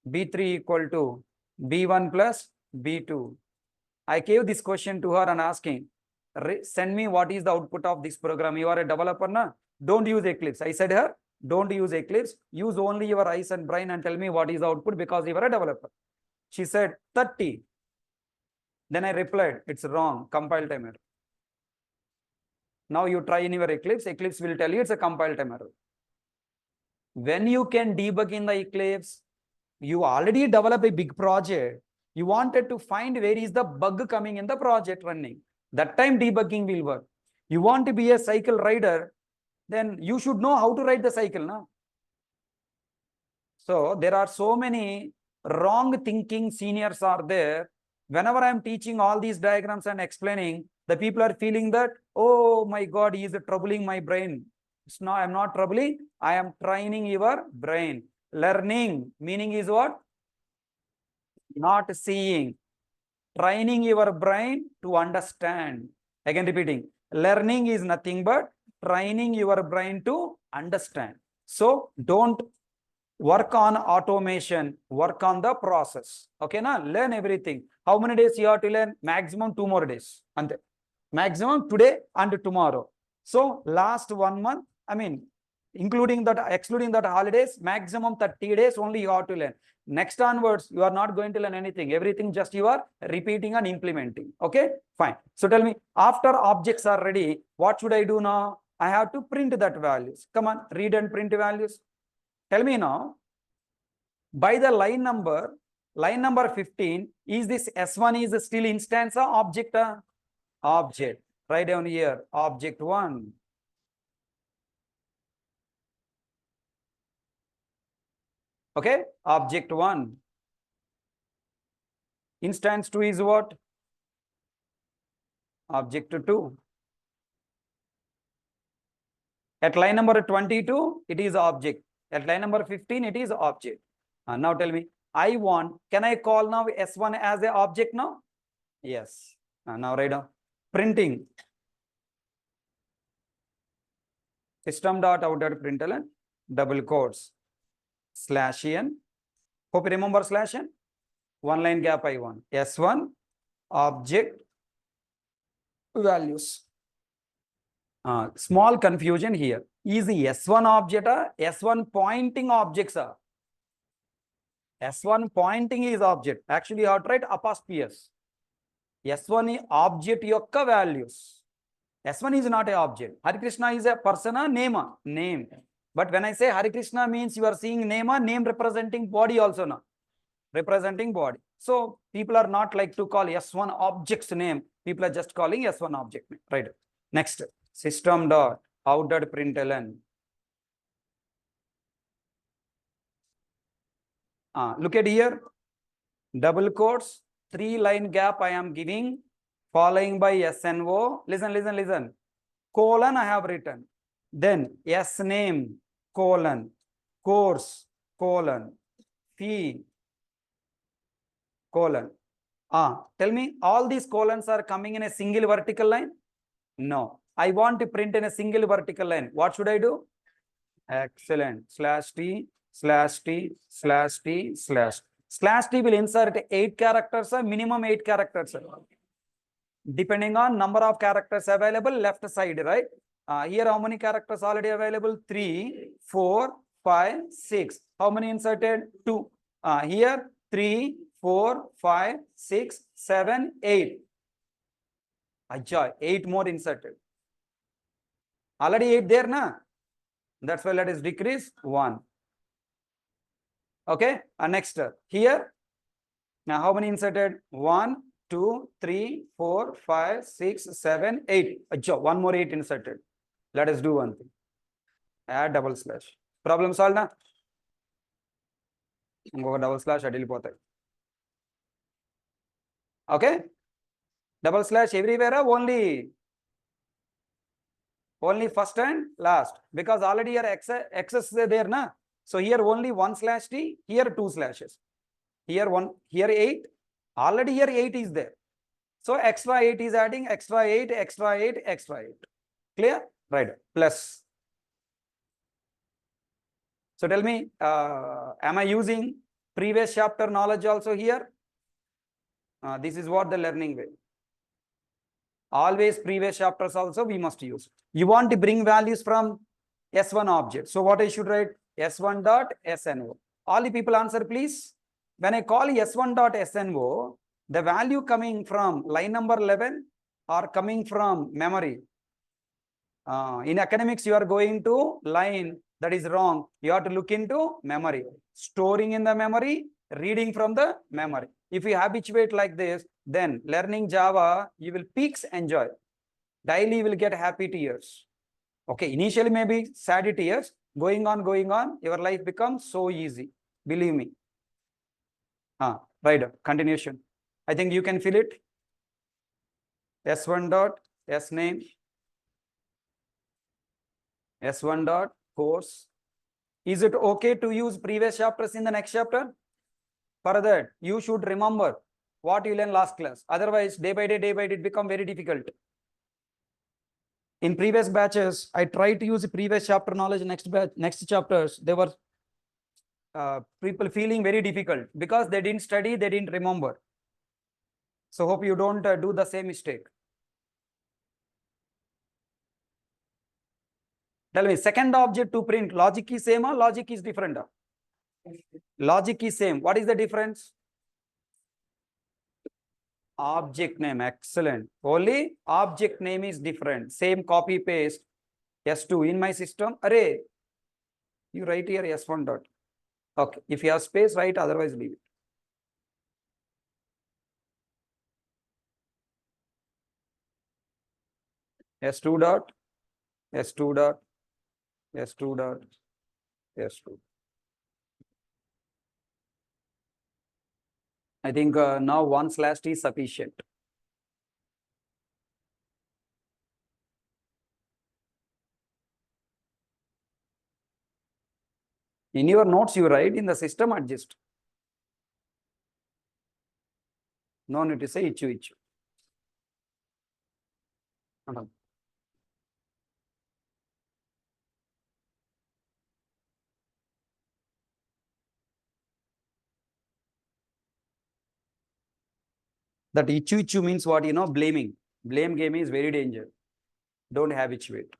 B3 equal to B1 plus B2. I gave this question to her and asking, send me what is the output of this program. You are a developer, na? Don't use Eclipse. I said her, don't use Eclipse. Use only your eyes and brain and tell me what is the output because you are a developer. She said 30. Then I replied, it's wrong, compile time error. Now you try in your Eclipse. Eclipse will tell you it's a compile time error. When you can debug in the Eclipse, you already develop a big project. You wanted to find where is the bug coming in the project running. That time debugging will work. You want to be a cycle rider, then you should know how to ride the cycle. No? So there are so many wrong thinking seniors are there. Whenever I'm teaching all these diagrams and explaining, the people are feeling that, oh my God, he is troubling my brain. It's not, I'm not troubling. I am training your brain. Learning, meaning is what? Not seeing. Training your brain to understand. Again repeating. Learning is nothing but training your brain to understand. So don't work on automation, work on the process. Okay, na? Learn everything. How many days you have to learn? Maximum 2 more days. And maximum today and tomorrow. So last 1 month, I mean, excluding that holidays, maximum 30 days only you have to learn. Next onwards, you are not going to learn anything. Everything just you are repeating and implementing. Okay, fine. So tell me, after objects are ready, what should I do now? I have to print that values. Come on, read and print values. Tell me now, by the line number 15, is this S1 is still instance or object? Object. Write down here, object 1. Okay, object 1. Instance 2 is what? Object 2. At line number 22, it is object. At line number 15, it is object. Now tell me, can I call now S1 as an object now? Yes. Now write down. Printing. System.out.println, double quotes, /n. Hope you remember /n. 1 line gap I1. S1 object values. Small confusion here. Is the S1 object or S1 pointing objects? S1 pointing is object. Actually, you have to write apostrophe S. S1 object yokka values. S1 is not an object. HariKrishna is a persona, name. But when I say HariKrishna means you are seeing name representing body also now. Representing body. So people are not like to call S1 object's name. People are just calling S1 object name. Right. Next, system.out.println. Look at here. Double quotes, 3 line gap I am giving, following by SNO. Listen. Colon I have written. Then S name, colon, course, colon, P colon. Tell me, all these colons are coming in a single vertical line? No. I want to print in a single vertical line. What should I do? Excellent. Slash T, slash T, slash T, slash. Slash T will insert 8 characters, minimum 8 characters. Depending on number of characters available, left side, right? Here, how many characters already available? 3, 4, 5, 6. How many inserted? 2. Here, 3, 4, 5, 6, 7, 8. Ajay, 8 more inserted. Already 8 there, na? That's why let us decrease 1. Okay, next here. Now, how many inserted? 1, 2, 3, 4, 5, 6, 7, 8. Ajay, 1 more 8 inserted. Let us do one thing. Add double slash. Problem solved, na? Double slash adilipotai. Okay? Double slash everywhere, only first and last, because already your excess is there, na? So here only 1 slash T, here 2 slashes. Here 1, here 8. Already here 8 is there. So extra 8 is adding, extra 8, extra 8, extra 8. Clear? Right. Plus. So tell me, am I using previous chapter knowledge also here? This is what the learning way. Always previous chapters also we must use. You want to bring values from S1 object. So what I should write? S1 dot SNO. All the people answer, please. When I call S1 dot SNO, the value coming from line number 11 or coming from memory. In academics, you are going to line that is wrong. You have to look into memory. Storing in the memory, reading from the memory. If you habituate like this, then learning Java, you will peaks enjoy. Daily you will get happy tears. Okay, initially maybe sad tears. Going on, your life becomes so easy. Believe me. Right, continuation. I think you can fill it. S1 dot S name. S1 dot course. Is it okay to use previous chapters in the next chapter? For that, you should remember what you learned last class. Otherwise, day by day, it become very difficult. In previous batches, I tried to use the previous chapter knowledge next chapters. They were people feeling very difficult because they didn't study, they didn't remember. So hope you don't do the same mistake. Tell me, second object to print, logic is same or logic is different? Logic is same. What is the difference? Object name. Excellent. Only object name is different. Same copy paste. S2 in my system. Array. You write here S1 dot. Okay. If you have space, write. Otherwise, leave it. S2 dot. S2 dot. S2 dot. S2. I think now 1 slash T is sufficient. In your notes, you write, in the system adjust. No need to say ichu. That ichu means what? Blaming. Blame game is very dangerous. Don't habituate.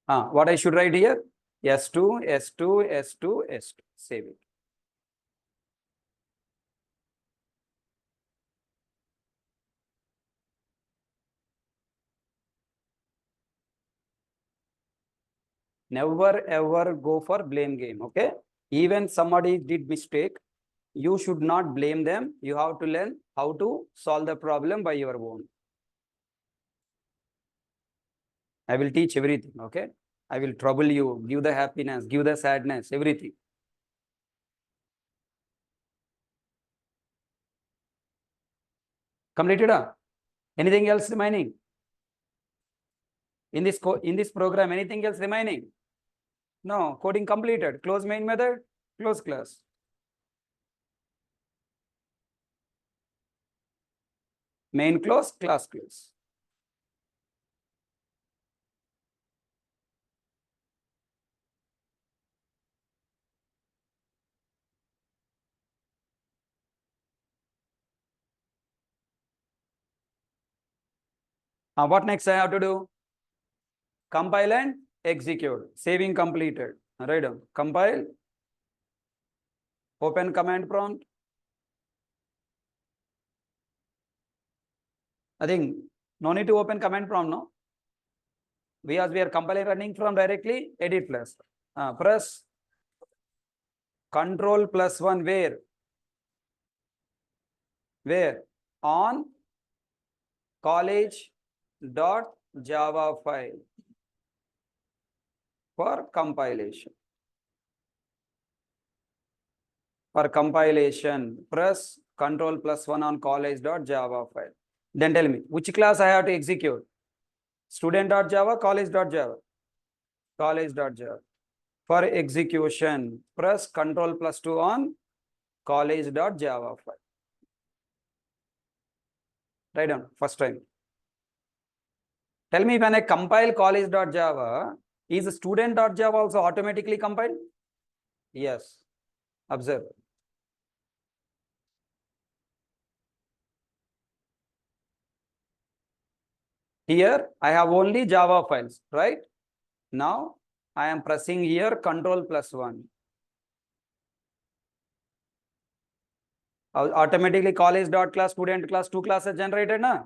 What I should write here? S2, S2, S2, S2. Save it. Never ever go for blame game. Okay. Even somebody did mistake, you should not blame them. You have to learn how to solve the problem by your own. I will teach everything. Okay. I will trouble you, give the happiness, give the sadness, everything. Completed? Anything else remaining? In this program, anything else remaining? No. Coding completed. Close main method, close class. Main close, class close. What next I have to do? Compile and execute. Saving completed. Write down. Compile. Open command prompt. I think no need to open command prompt, no? Because we are compiling running from directly edit plus. Press Control +1 where? Where? On college.java file for compilation. For compilation, press Control +1 on college.java file. Then tell me, which class I have to execute? Student.java, college.java? College.java. For execution, press Control +2 on college.java file. Write down first time. Tell me, when I compile college.java, is student.java also automatically compiled? Yes. Observe. Here I have only Java files, right? Now I am pressing here Control +1. Automatically college.class, student class, two classes generated, na?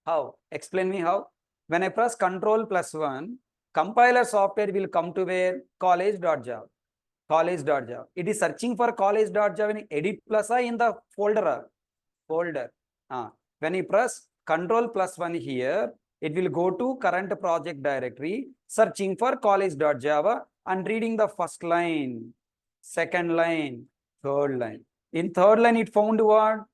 How? Explain me how. When I press Control +1, compiler software will come to where? College.java. College.java. It is searching for college.java in edit plus in the folder. Folder. When you press Control +1 here, it will go to current project directory, searching for college.java and reading the first line, second line, third line. In third line, it found what?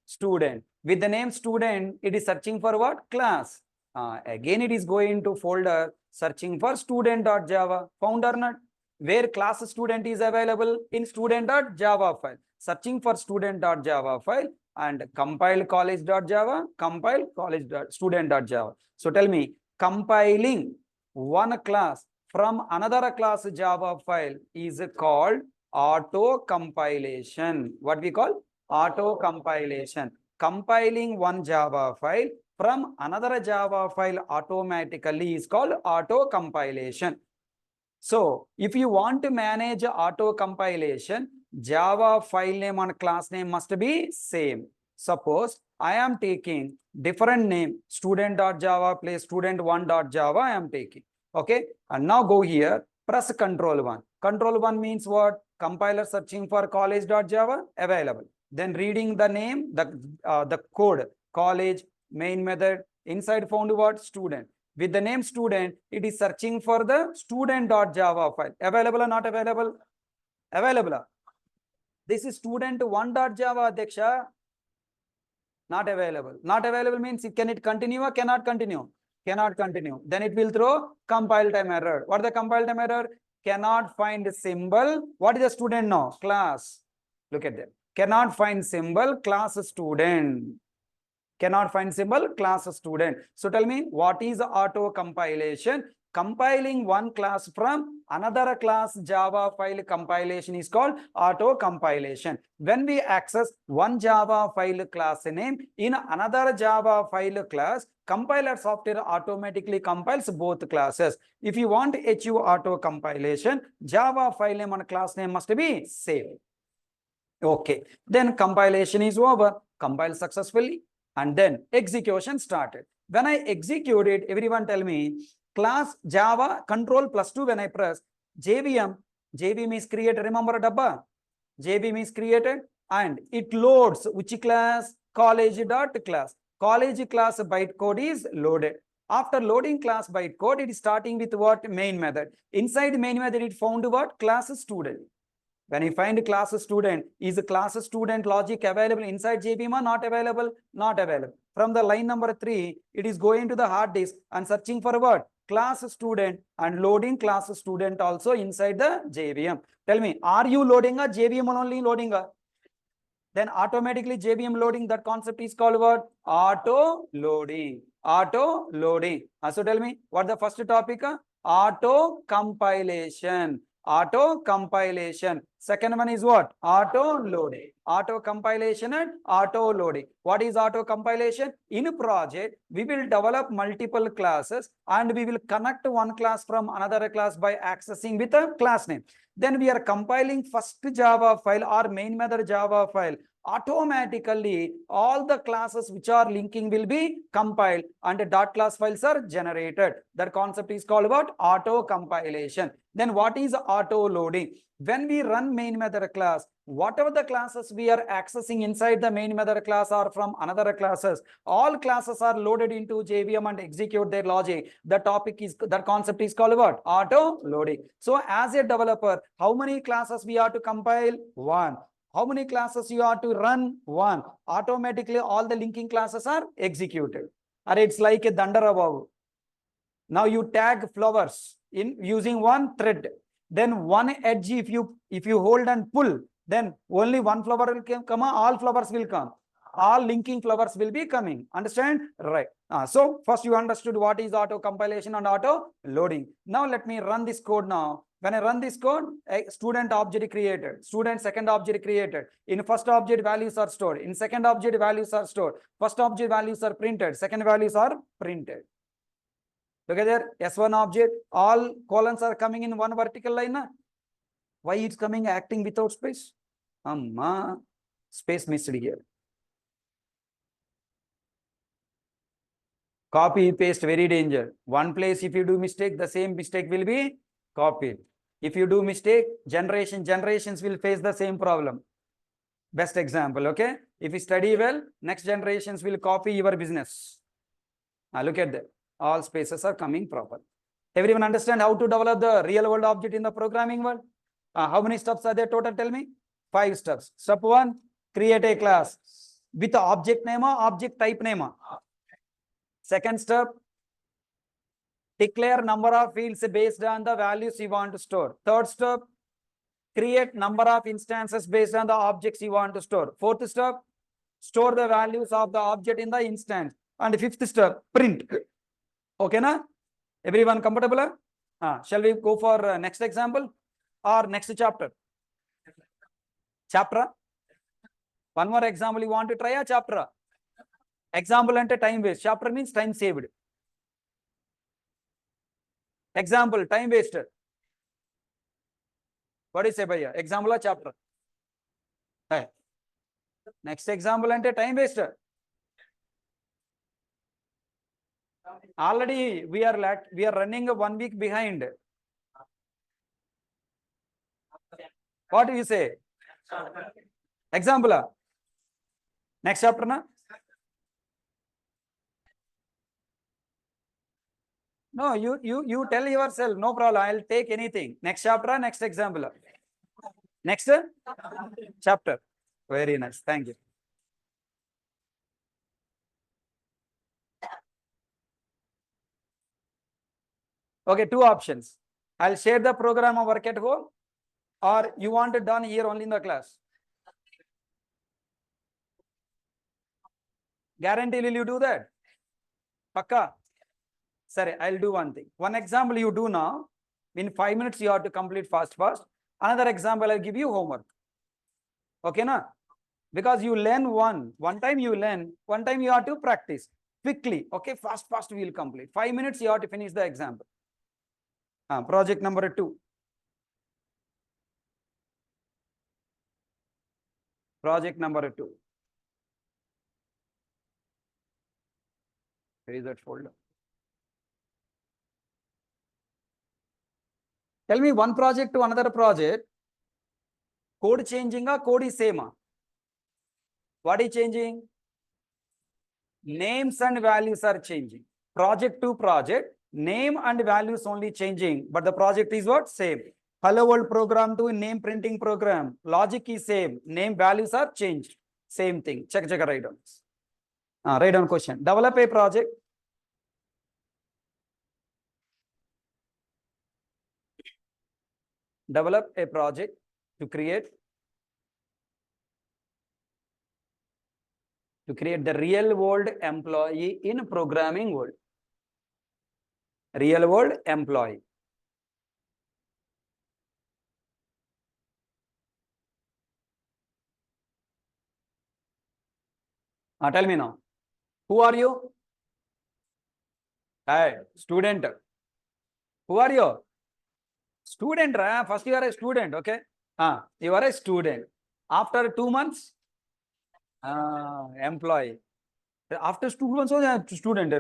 Student. With the name student, it is searching for what? Class. Again, it is going to folder, searching for student.java. Found or not? Where class student is available? In student.java file. Searching for student.java file and compile college.java, compile college.student.java. So tell me, compiling one class from another class Java file is called auto compilation. What we call? Auto compilation. Compiling one Java file from another Java file automatically is called auto compilation. So if you want to manage auto compilation, Java file name and class name must be same. Suppose I am taking different name, student.java place student1.java I am taking. Okay. And now go here, press Control 1. Control 1 means what? Compiler searching for college.java available. Then reading the name, the code, college, main method, inside found what? Student. With the name student, it is searching for the student.java file. Available or not available? Available. This is student1.java, Deksha. Not available. Not available means can it continue or cannot continue? Cannot continue. Then it will throw compile time error. What is the compile time error? Cannot find symbol. What is the student now? Class. Look at that. Cannot find symbol, class student. Cannot find symbol, class student. So tell me, what is auto compilation? Compiling one class from another class Java file compilation is called auto compilation. When we access one Java file class name in another Java file class, compiler software automatically compiles both classes. If you want to achieve auto compilation, Java file name and class name must be same. Okay, then compilation is over, compiled successfully, and then execution started. When I execute it, everyone tell me, class Java Control +2 when I press, JVM is created, remember Dabba? JVM is created and it loads which class? College.class. College class bytecode is loaded. After loading class bytecode, it is starting with what? Main method. Inside main method, it found what? Class student. When you find class student, is the class student logic available inside JVM or not available? Not available. From the line number 3, it is going to the hard disk and searching for what? Class student, and loading class student also inside the JVM. Tell me, are you loading a JVM only loading a? Then automatically JVM loading, that concept is called what? Auto loading. Auto loading. So tell me, what the first topic? Auto compilation. Auto compilation. Second one is what? Auto loading. Auto compilation and auto loading. What is auto compilation? In a project, we will develop multiple classes and we will connect one class from another class by accessing with a class name. Then we are compiling first Java file or main method Java file. Automatically, all the classes which are linking will be compiled and dot class files are generated. That concept is called what? Auto compilation. Then what is auto loading? When we run main method class, whatever the classes we are accessing inside the main method class or from another classes, all classes are loaded into JVM and execute their logic. The topic is, that concept is called what? Auto loading. So as a developer, how many classes we have to compile? 1. How many classes you have to run? 1. Automatically all the linking classes are executed. Or it's like a Dandarababu. Now you tag flowers in using one thread. Then one edge, if you hold and pull, then only one flower will come, all flowers will come. All linking flowers will be coming. Understand? Right. So first you understood what is auto compilation and auto loading. Now let me run this code now. When I run this code, a student object created, student second object created. In first object, values are stored. In second object, values are stored. First object, values are printed. Second values are printed. Together, S1 object, all columns are coming in one vertical line. Why it's coming acting without space? Space missed here. Copy, paste, very danger. One place, if you do mistake, the same mistake will be copied. If you do mistake, generations will face the same problem. Best example, okay? If you study well, next generations will copy your business. Look at that. All spaces are coming proper. Everyone understand how to develop the real world object in the programming world? How many steps are there total? Tell me. 5 steps. Step 1, create a class with object name or object type name. Second step, declare number of fields based on the values you want to store. Third step, create number of instances based on the objects you want to store. Fourth step, store the values of the object in the instance. And fifth step, print. Okay, na? Everyone comfortable? Shall we go for next example or next chapter? Chapter? One more example you want to try a chapter? Example and time waste. Chapter means time saved. Example, time wasted. What is say bhaiya? Example or chapter? Hey. Next example and time waster. Already we are running 1 week behind. What do you say? Example. Next chapter na? No, you tell yourself, no problem. I'll take anything. Next chapter, next example. Next chapter. Very nice. Thank you. Okay, 2 options. I'll share the program or work at home, or you want it done here only in the class. Guarantee will you do that? Pakka? Sorry, I'll do one thing. One example you do now. In 5 minutes you have to complete fast. Another example I'll give you homework. Okay, na? Because you learn one time you learn, one time you have to practice quickly. Okay, fast we will complete. 5 minutes you have to finish the example. Project number 2. Project number 2. Where is that folder? Tell me one project to another project. Code changing or code is same? What is changing? Names and values are changing. Project to project, name and values only changing, but the project is what? Same. Hello world program to name printing program. Logic is same. Name values are changed. Same thing. Check, write down. Write down question. Develop a project. Develop a project to create the real world employee in programming world. Real world employee. Tell me now. Who are you? Hey, student. Who are you? Student, first you are a student, okay? You are a student. After 2 months, employee. After 2 months, student,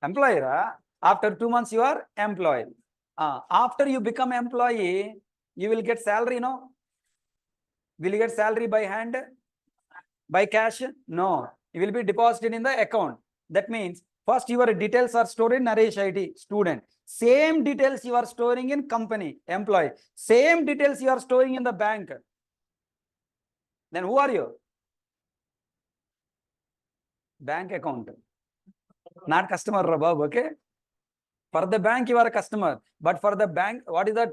employee. After 2 months, you are employee. After you become employee, you will get salary, no? Will you get salary by hand? By cash? No. It will be deposited in the account. That means first your details are stored in Naresh ID, student. Same details you are storing in company, employee. Same details you are storing in the bank. Then who are you? Bank account. Not customer, Rabab, okay? For the bank, you are a customer. But for the bank, what is that?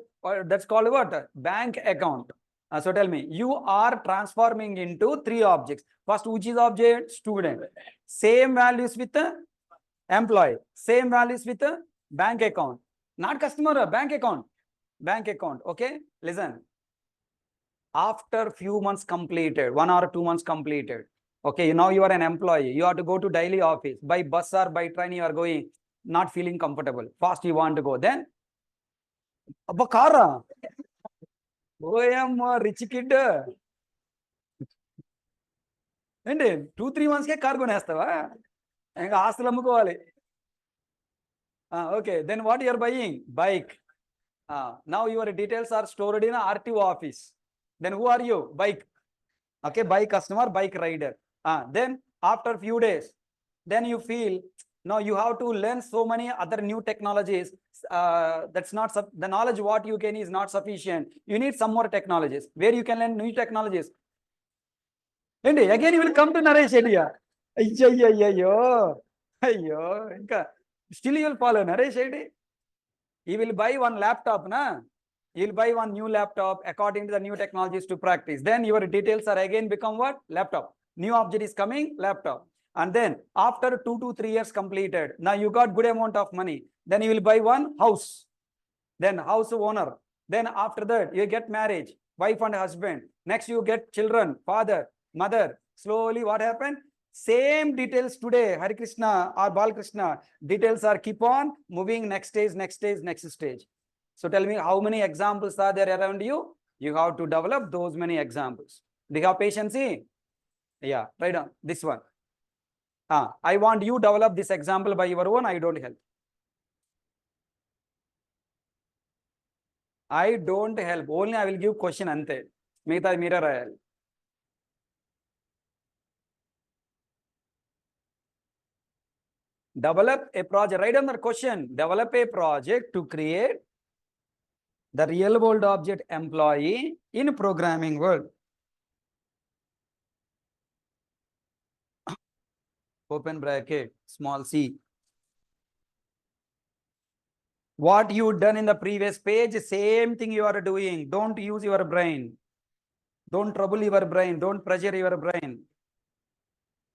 That's called what? Bank account. So tell me, you are transforming into 3 objects. First, which is object? Student. Same values with the employee. Same values with the bank account. Not customer, bank account. Bank account. Okay? Listen. After few months completed, 1 or 2 months completed. Okay, now you are an employee. You have to go to daily office. By bus or by train, you are going. Not feeling comfortable. Fast you want to go. Then, abba car. Oh, I am a rich kid. And 2-3 months ke car konestava. Enga aastulu ammukovali. Okay, then what you are buying? Bike. Now your details are stored in a RTO office. Then who are you? Bike. Okay, bike customer, bike rider. Then after few days, then you feel, no, you have to learn so many other new technologies. That's not the knowledge what you can is not sufficient. You need some more technologies. Where you can learn new technologies. And again you will come to Naresh idea. Still you will follow Naresh idea. He will buy one laptop, na? He will buy one new laptop according to the new technologies to practice. Then your details are again become what? Laptop. New object is coming, laptop. And then after 2 to 3 years completed, now you got good amount of money. Then you will buy one house. Then house owner. Then after that, you get marriage, wife and husband. Next you get children, father, mother. Slowly what happened? Same details today, HariKrishna or Balkrishna. Details are keep on moving next stage, next stage, next stage. So tell me how many examples are there around you? You have to develop those many examples. Do you have patience? Yeah, write down this one. I want you develop this example by your own. I don't help. I don't help. Only I will give question ante. Migta mirror rayali. Develop a project. Write down the question. Develop a project to create the real world object employee in programming world. Open bracket, small c. What you done in the previous page, same thing you are doing. Don't use your brain. Don't trouble your brain. Don't pressure your brain.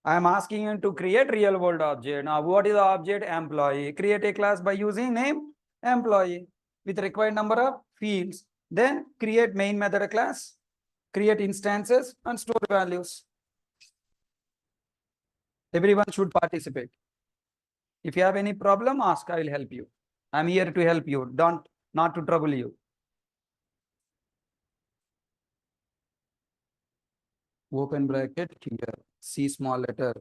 I am asking you to create real world object. Now, what is the object? Employee. Create a class by using name employee with required number of fields. Then create main method class, create instances and store values. Everyone should participate. If you have any problem, ask. I will help you. I'm here to help you. Not to trouble you. Open bracket here. C small letter.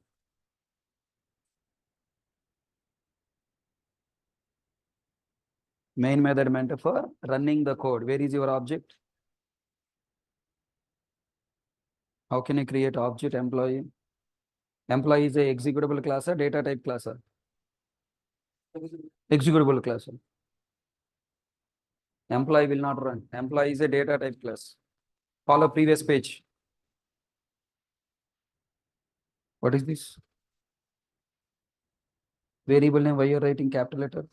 Main method meant for running the code. Where is your object? How can I create object employee? Employee is a executable class or data type class? Executable class. Employee will not run. Employee is a data type class. Follow previous page. What is this? Variable name, why you are writing capital letter?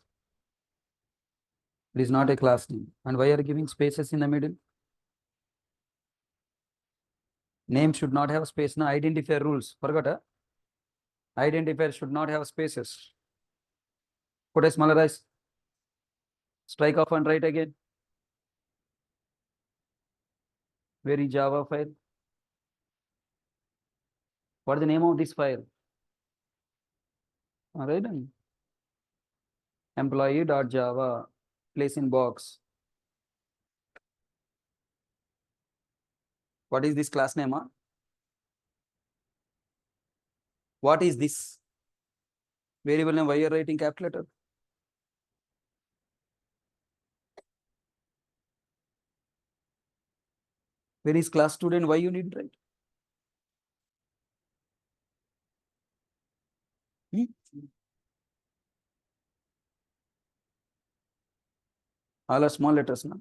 It is not a class name. And why are you giving spaces in the middle? Name should not have space. No, identifier rules. Forgot, huh? Identifier should not have spaces. Put a smaller eyes. Strike off and write again. Where is Java file? What is the name of this file? All right. Employee.java. Place in box. What is this class name? Huh? What is this? Variable name, why you are writing capital letter? Where is class student? Why you need to write? All are small letters. No?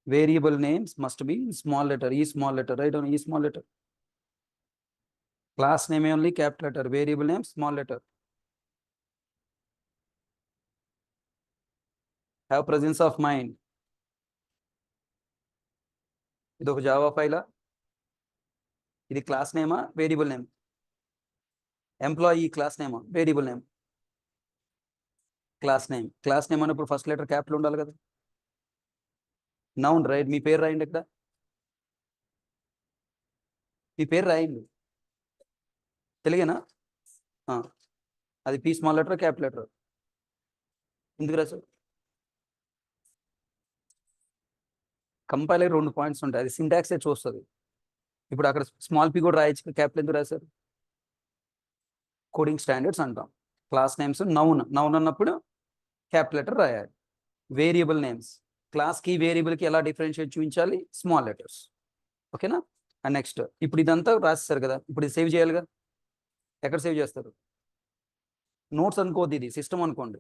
Variable names must be in small letter, E small letter, right? On E small letter. Class name only capital letter, variable name small letter. Have presence of mind. ఇది ఒక Java ఫైలా? ఇది class నేమా variable name? Employee class నేమా variable name? Class name. Class name అన్నప్పుడు first letter capital ఉండాలి కదా. Noun right. మీ పేరు రాయండి ఇక్కడ. మీ పేరు రాయండి. తెలుగేనా? అది P small letter capital letter ఎందుకు రాశారు? కంపైలర్ 2 పాయింట్స్ ఉంటాయి. అది సింటాక్సే చూస్తుంది. ఇప్పుడు అక్కడ స్మాల్ పీ కూడా రాయొచ్చు. క్యాపిటల్ ఎందుకు రాశారు? కోడింగ్ స్టాండర్డ్స్ అంటాం. క్లాస్ నేమ్స్ నౌన్ అన్నప్పుడు క్యాపిటల్ లెటర్ రాయాలి. వేరియబుల్ నేమ్స్ క్లాస్కి వేరియబుల్కి ఎలా డిఫరెన్షియేట్ చూపించాలి? Small letters. ఓకేనా? అండ్ నెక్స్ట్ ఇప్పుడు ఇదంతా రాసేస్తారు కదా. ఇప్పుడు ఇది సేవ్ చేయాలిగా. ఎక్కడ సేవ్ చేస్తారు? నోట్స్ అనుకోద్ది, ఇది సిస్టమ్ అనుకోండి.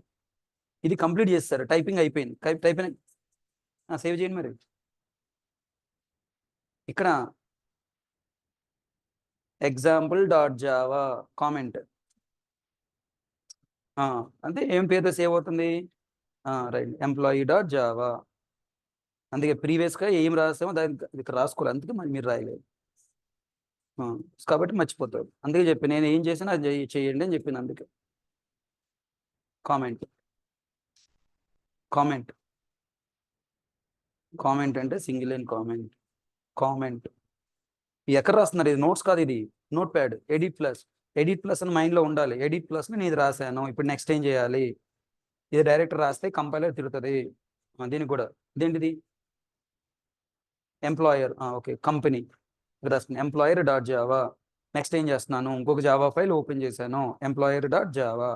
ఇది కంప్లీట్ చేస్తారు. టైపింగ్ అయిపోయింది. టైపింగ్ సేవ్ చేయండి. మరి ఇక్కడ example.java కామెంట్ అంటే ఏం పేరుతో సేవ్ అవుతుంది? Right, employee.java. అందుకే ప్రీవియస్గా ఏం రాసామో దానికి ఇక్కడ రాసుకోవాలి. అందుకే మరి మీరు రాయలేదు కాబట్టి మర్చిపోతారు. అందుకే చెప్పి నేను ఏం చేసినా అది చేయండి అని చెప్పింది. అందుకే కామెంట్ అంటే సింగిల్ లైన్ కామెంట్. ఎక్కడ రాస్తున్నారు? ఇది నోట్స్ కాదు, ఇది నోట్ ప్యాడ్. ఎడిట్ ప్లస్ అని మైండ్లో ఉండాలి. ఎడిట్ ప్లస్ని నేను రాశాను. ఇప్పుడు నెక్స్ట్ ఏం చేయాలి? ఇది డైరెక్ట్ రాస్తే కంపైలర్ తిరుగుతుంది. దీనికి కూడా ఇదేంటిది? ఎంప్లాయర్. ఓకే, కంపెనీ రాస్తుంది. employer.java. నెక్స్ట్ ఏం చేస్తున్నాను? ఇంకొక జావా ఫైల్ ఓపెన్ చేశాను. employer.java.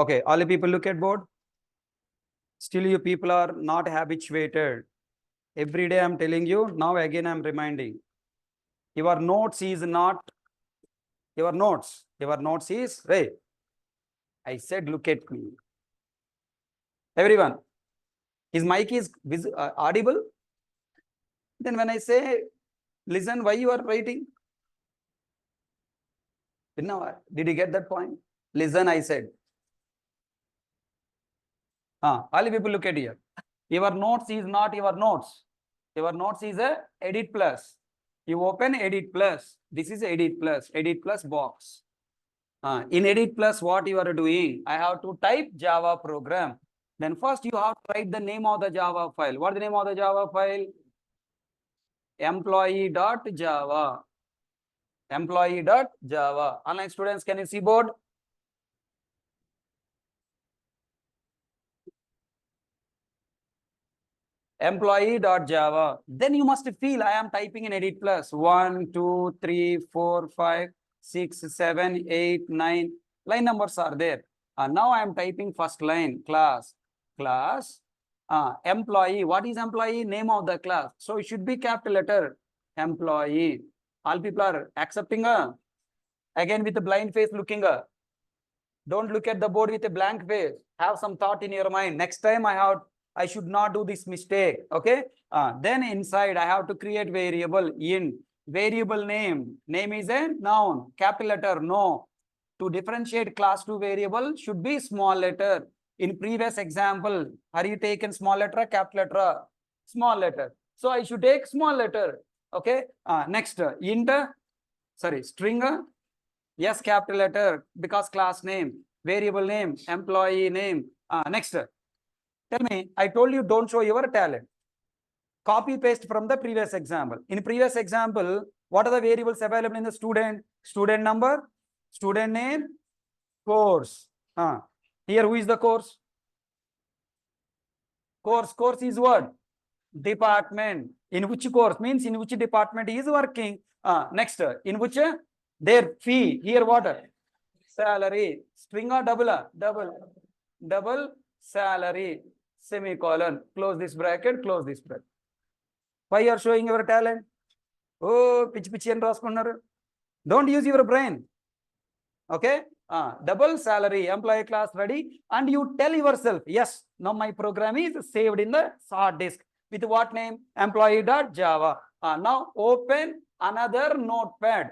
Okay, all the people look at board. Still you people are not habituated. Every day I'm telling you, now again I'm reminding. Your notes is not your notes. Your notes is, hey, I said look at me. Everyone, his mic is audible. Then when I say listen, why you are writing? Did you get that point? Listen, I said. All people look at here. Your notes is not your notes. Your notes is a edit plus. You open edit plus. This is edit plus box. In edit plus, what you are doing? I have to type Java program. Then first you have to write the name of the Java file. What is the name of the Java file? Employee.java. Employee.java. Online students, can you see board? employee.java. Then you must feel I am typing in edit plus 1, 2, 3, 4, 5, 6, 7, 8, 9. Line numbers are there. Now I am typing first line class employee. What is employee? Name of the class. So it should be capital letter employee. All people are accepting again with a blind face looking don't look at the board with a blank face. Have some thought in your mind. Next time I should not do this mistake. Okay. Then inside I have to create variable in variable name. Name is a noun. Capital letter no. To differentiate class to variable should be small letter. In previous example, are you taken small letter, capital letter, small letter? So I should take small letter. Okay. Next int, string. Yes, capital letter because class name, variable name, employee name. Next, tell me, I told you don't show your talent. Copy paste from the previous example. In previous example, what are the variables available in the student? Student number, student name, course. Here, who is the course? Course is what? Department. In which course? Means in which department he is working. Next, in which their fee. Here what? Salary. String or double? Double salary. Semicolon. Close this bracket, close this bracket. Why you are showing your talent? Oh, pichi and raskunnaru. Don't use your brain. Okay. Double salary, employee class ready. And you tell yourself, yes, now my program is saved in the hard disk. With what name? Employee.java. Now open another notepad.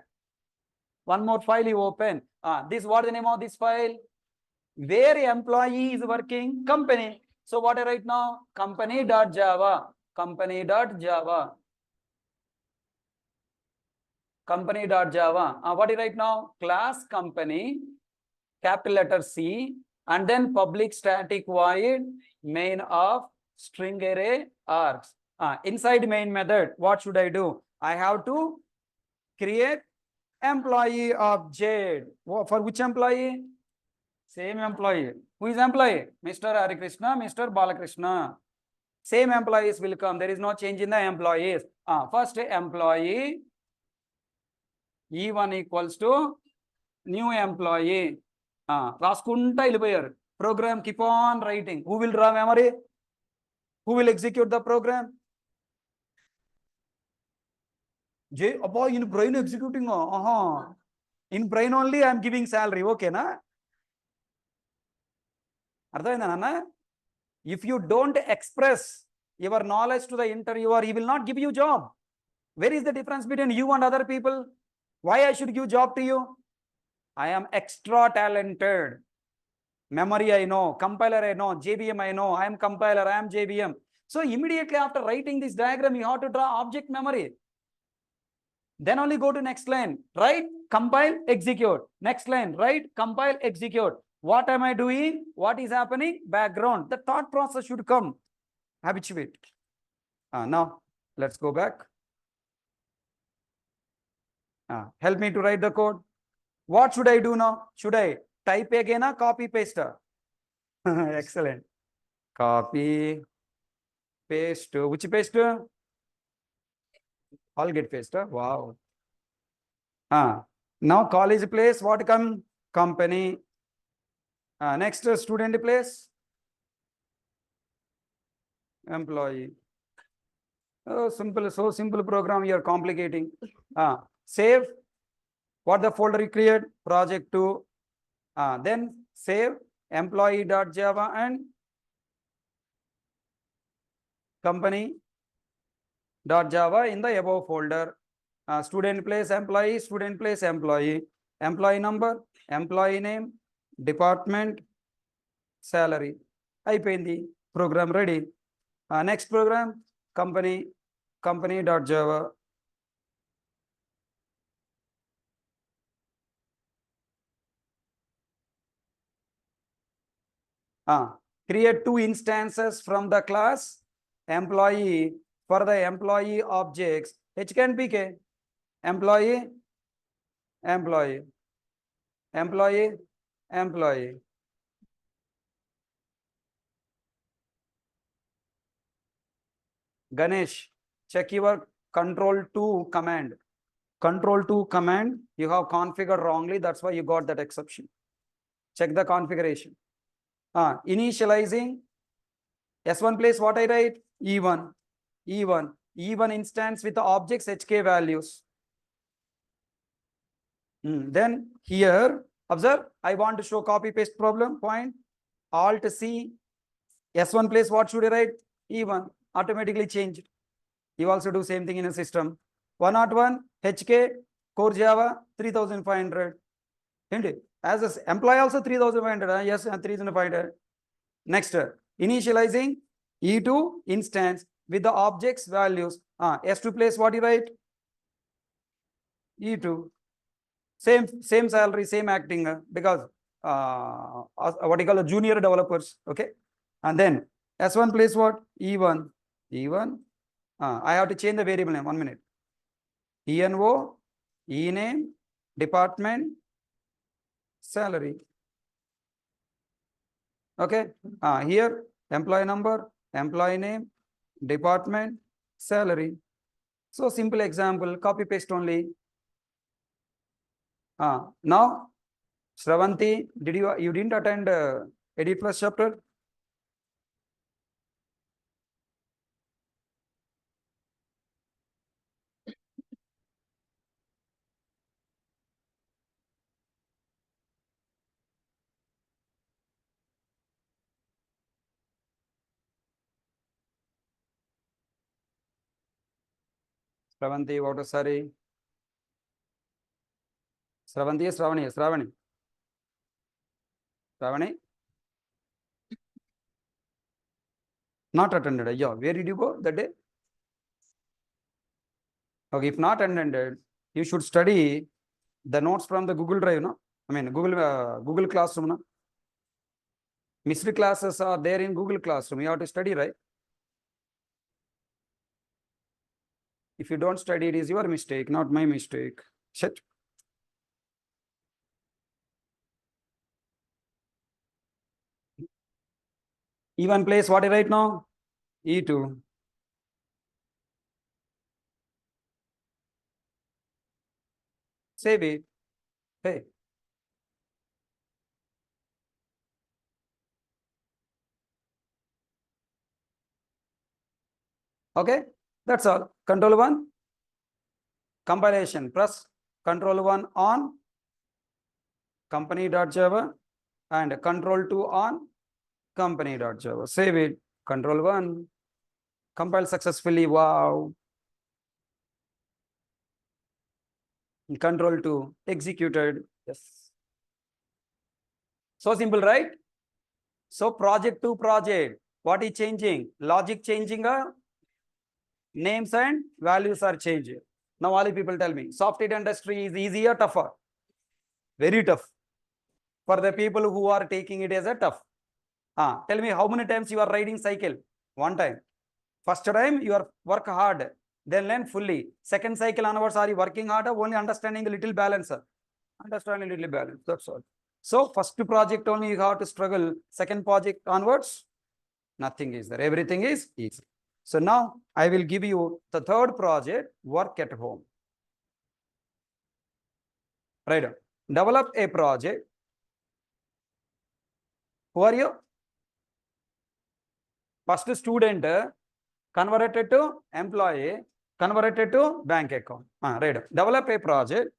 One more file you open. This what the name of this file? Where employee is working? Company. So what I write now? Company.java. Company.java. Company.java. What do you write now? Class company, capital letter C, and then public static void main of string array args. Inside main method, what should I do? I have to create employee object. For which employee? Same employee. Who is employee? Mr. HariKrishna, Mr. Balakrishna. Same employees will come. There is no change in the employees. First employee E1 equals to new employee. Raskunta illipoyaru. Program keep on writing. Who will draw memory? Who will execute the program? In brain executing. In brain only I am giving salary. Okay, na? If you don't express your knowledge to the interviewer, he will not give you job. Where is the difference between you and other people? Why I should give job to you? I am extra talented. Memory I know, compiler I know, JVM I know, I am compiler, I am JVM. So immediately after writing this diagram, you have to draw object memory. Then only go to next line, write, compile, execute. Next line, write, compile, execute. What am I doing? What is happening? Background. The thought process should come. Habituate. Now, let's go back. Help me to write the code. What should I do now? Should I type again or copy paste? Excellent. Copy, paste. Which paste? All get paste. Wow. Now college place. What come? Company. Next student place. Employee. Oh, simple. So simple program. You are complicating. Save. What the folder you create? Project 2. Then save employee.java and company.java in the above folder. Student place employee, student place employee, employee number, employee name, department, salary. Ayipindi. Program ready. Next program, company.java. Create 2 instances from the class employee for the employee objects HKNPK employee, employee, employee, employee. Ganesh, check your control 2 command. Control 2 command, you have configured wrongly. That's why you got that exception. Check the configuration. Initializing S1 place, what I write? E1. E1 instance with the objects HK values. Then here, observe, I want to show copy paste problem. Point. Alt C. S1 place, what should I write? E1. Automatically changed. You also do same thing in a system. 101 HK Core Java 3500. As an employee also 3500. Yes, 3500. Next, initializing E2 instance with the objects values. S2 place, what you write? E2. Same salary, same acting, because what you call a junior developers. Okay. And then S1 place what? E1. I have to change the variable name. 1 minute. ENO, E-name, department, salary. Okay. Here, employee number, employee name, department, salary. So simple example, copy paste only. Now, Shravanti, you didn't attend Edit Plus chapter? Shravanti, what is sorry? Shravani. Not attended. Yeah, where did you go that day? Okay, if not attended, you should study the notes from the Google Drive, no? I mean, Google Classroom, no? Missed classes are there in Google Classroom. You have to study, right? If you don't study, it is your mistake, not my mistake. Shit. E1 place, what I write now? E2. Save it. Hey. Okay, that's all. Control 1, compilation. Press Control 1 on company.java and Control 2 on company.java. Save it. Control 1. Compile successfully. Wow. Control 2 executed. Yes. So simple, right? So project to project, what is changing? Logic changing, names and values are changing. Now all the people tell me, software industry is easy or tougher? Very tough. For the people who are taking it as a tough. Tell me how many times you are riding cycle? One time. First time you are work hard, then learn fully. Second cycle onwards, are you working hard or only understanding a little balance? Understanding a little balance, that's all. So first project only you have to struggle. Second project onwards, nothing is there. Everything is easy. So now I will give you the third project, work at home. Right. Develop a project. Who are you? First student, converted to employee, converted to bank account. Right. Develop a project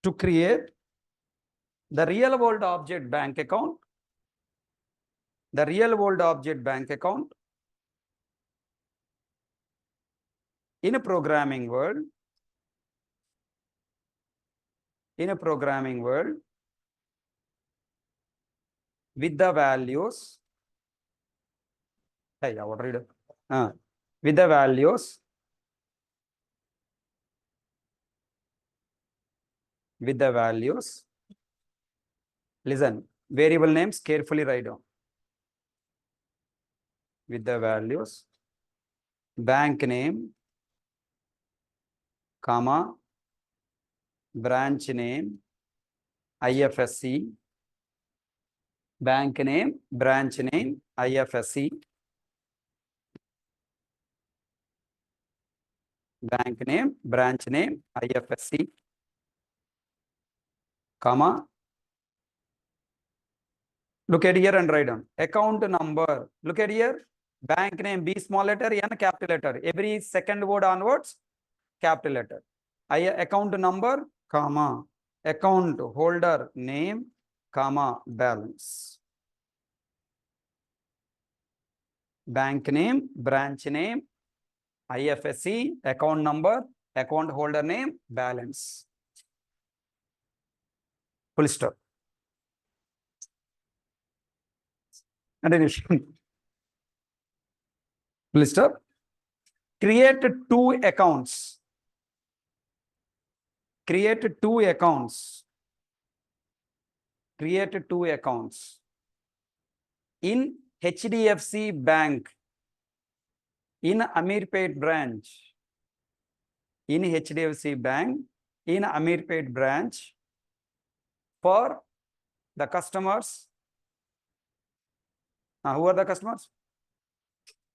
to create the real world object bank account. The real world object bank account in a programming world. In a programming world with the values. Hey, what read? With the values. With the values. Listen, variable names carefully write down. With the values, bank name, comma, branch name, IFSC, bank name, branch name, IFSC, bank name, branch name, IFSC, comma. Look at here and write down. Account number. Look at here. Bank name, B small letter, N capital letter. Every second word onwards, capital letter. Account number, comma. Account holder name, comma, balance. Bank name, branch name, IFSC, account number, account holder name, balance. Full stop. Continuation. Full stop. Create two accounts. Create two accounts. Create two accounts. In HDFC Bank, in Amirpet branch, in HDFC Bank, in Amirpet branch, for the customers. Who are the customers?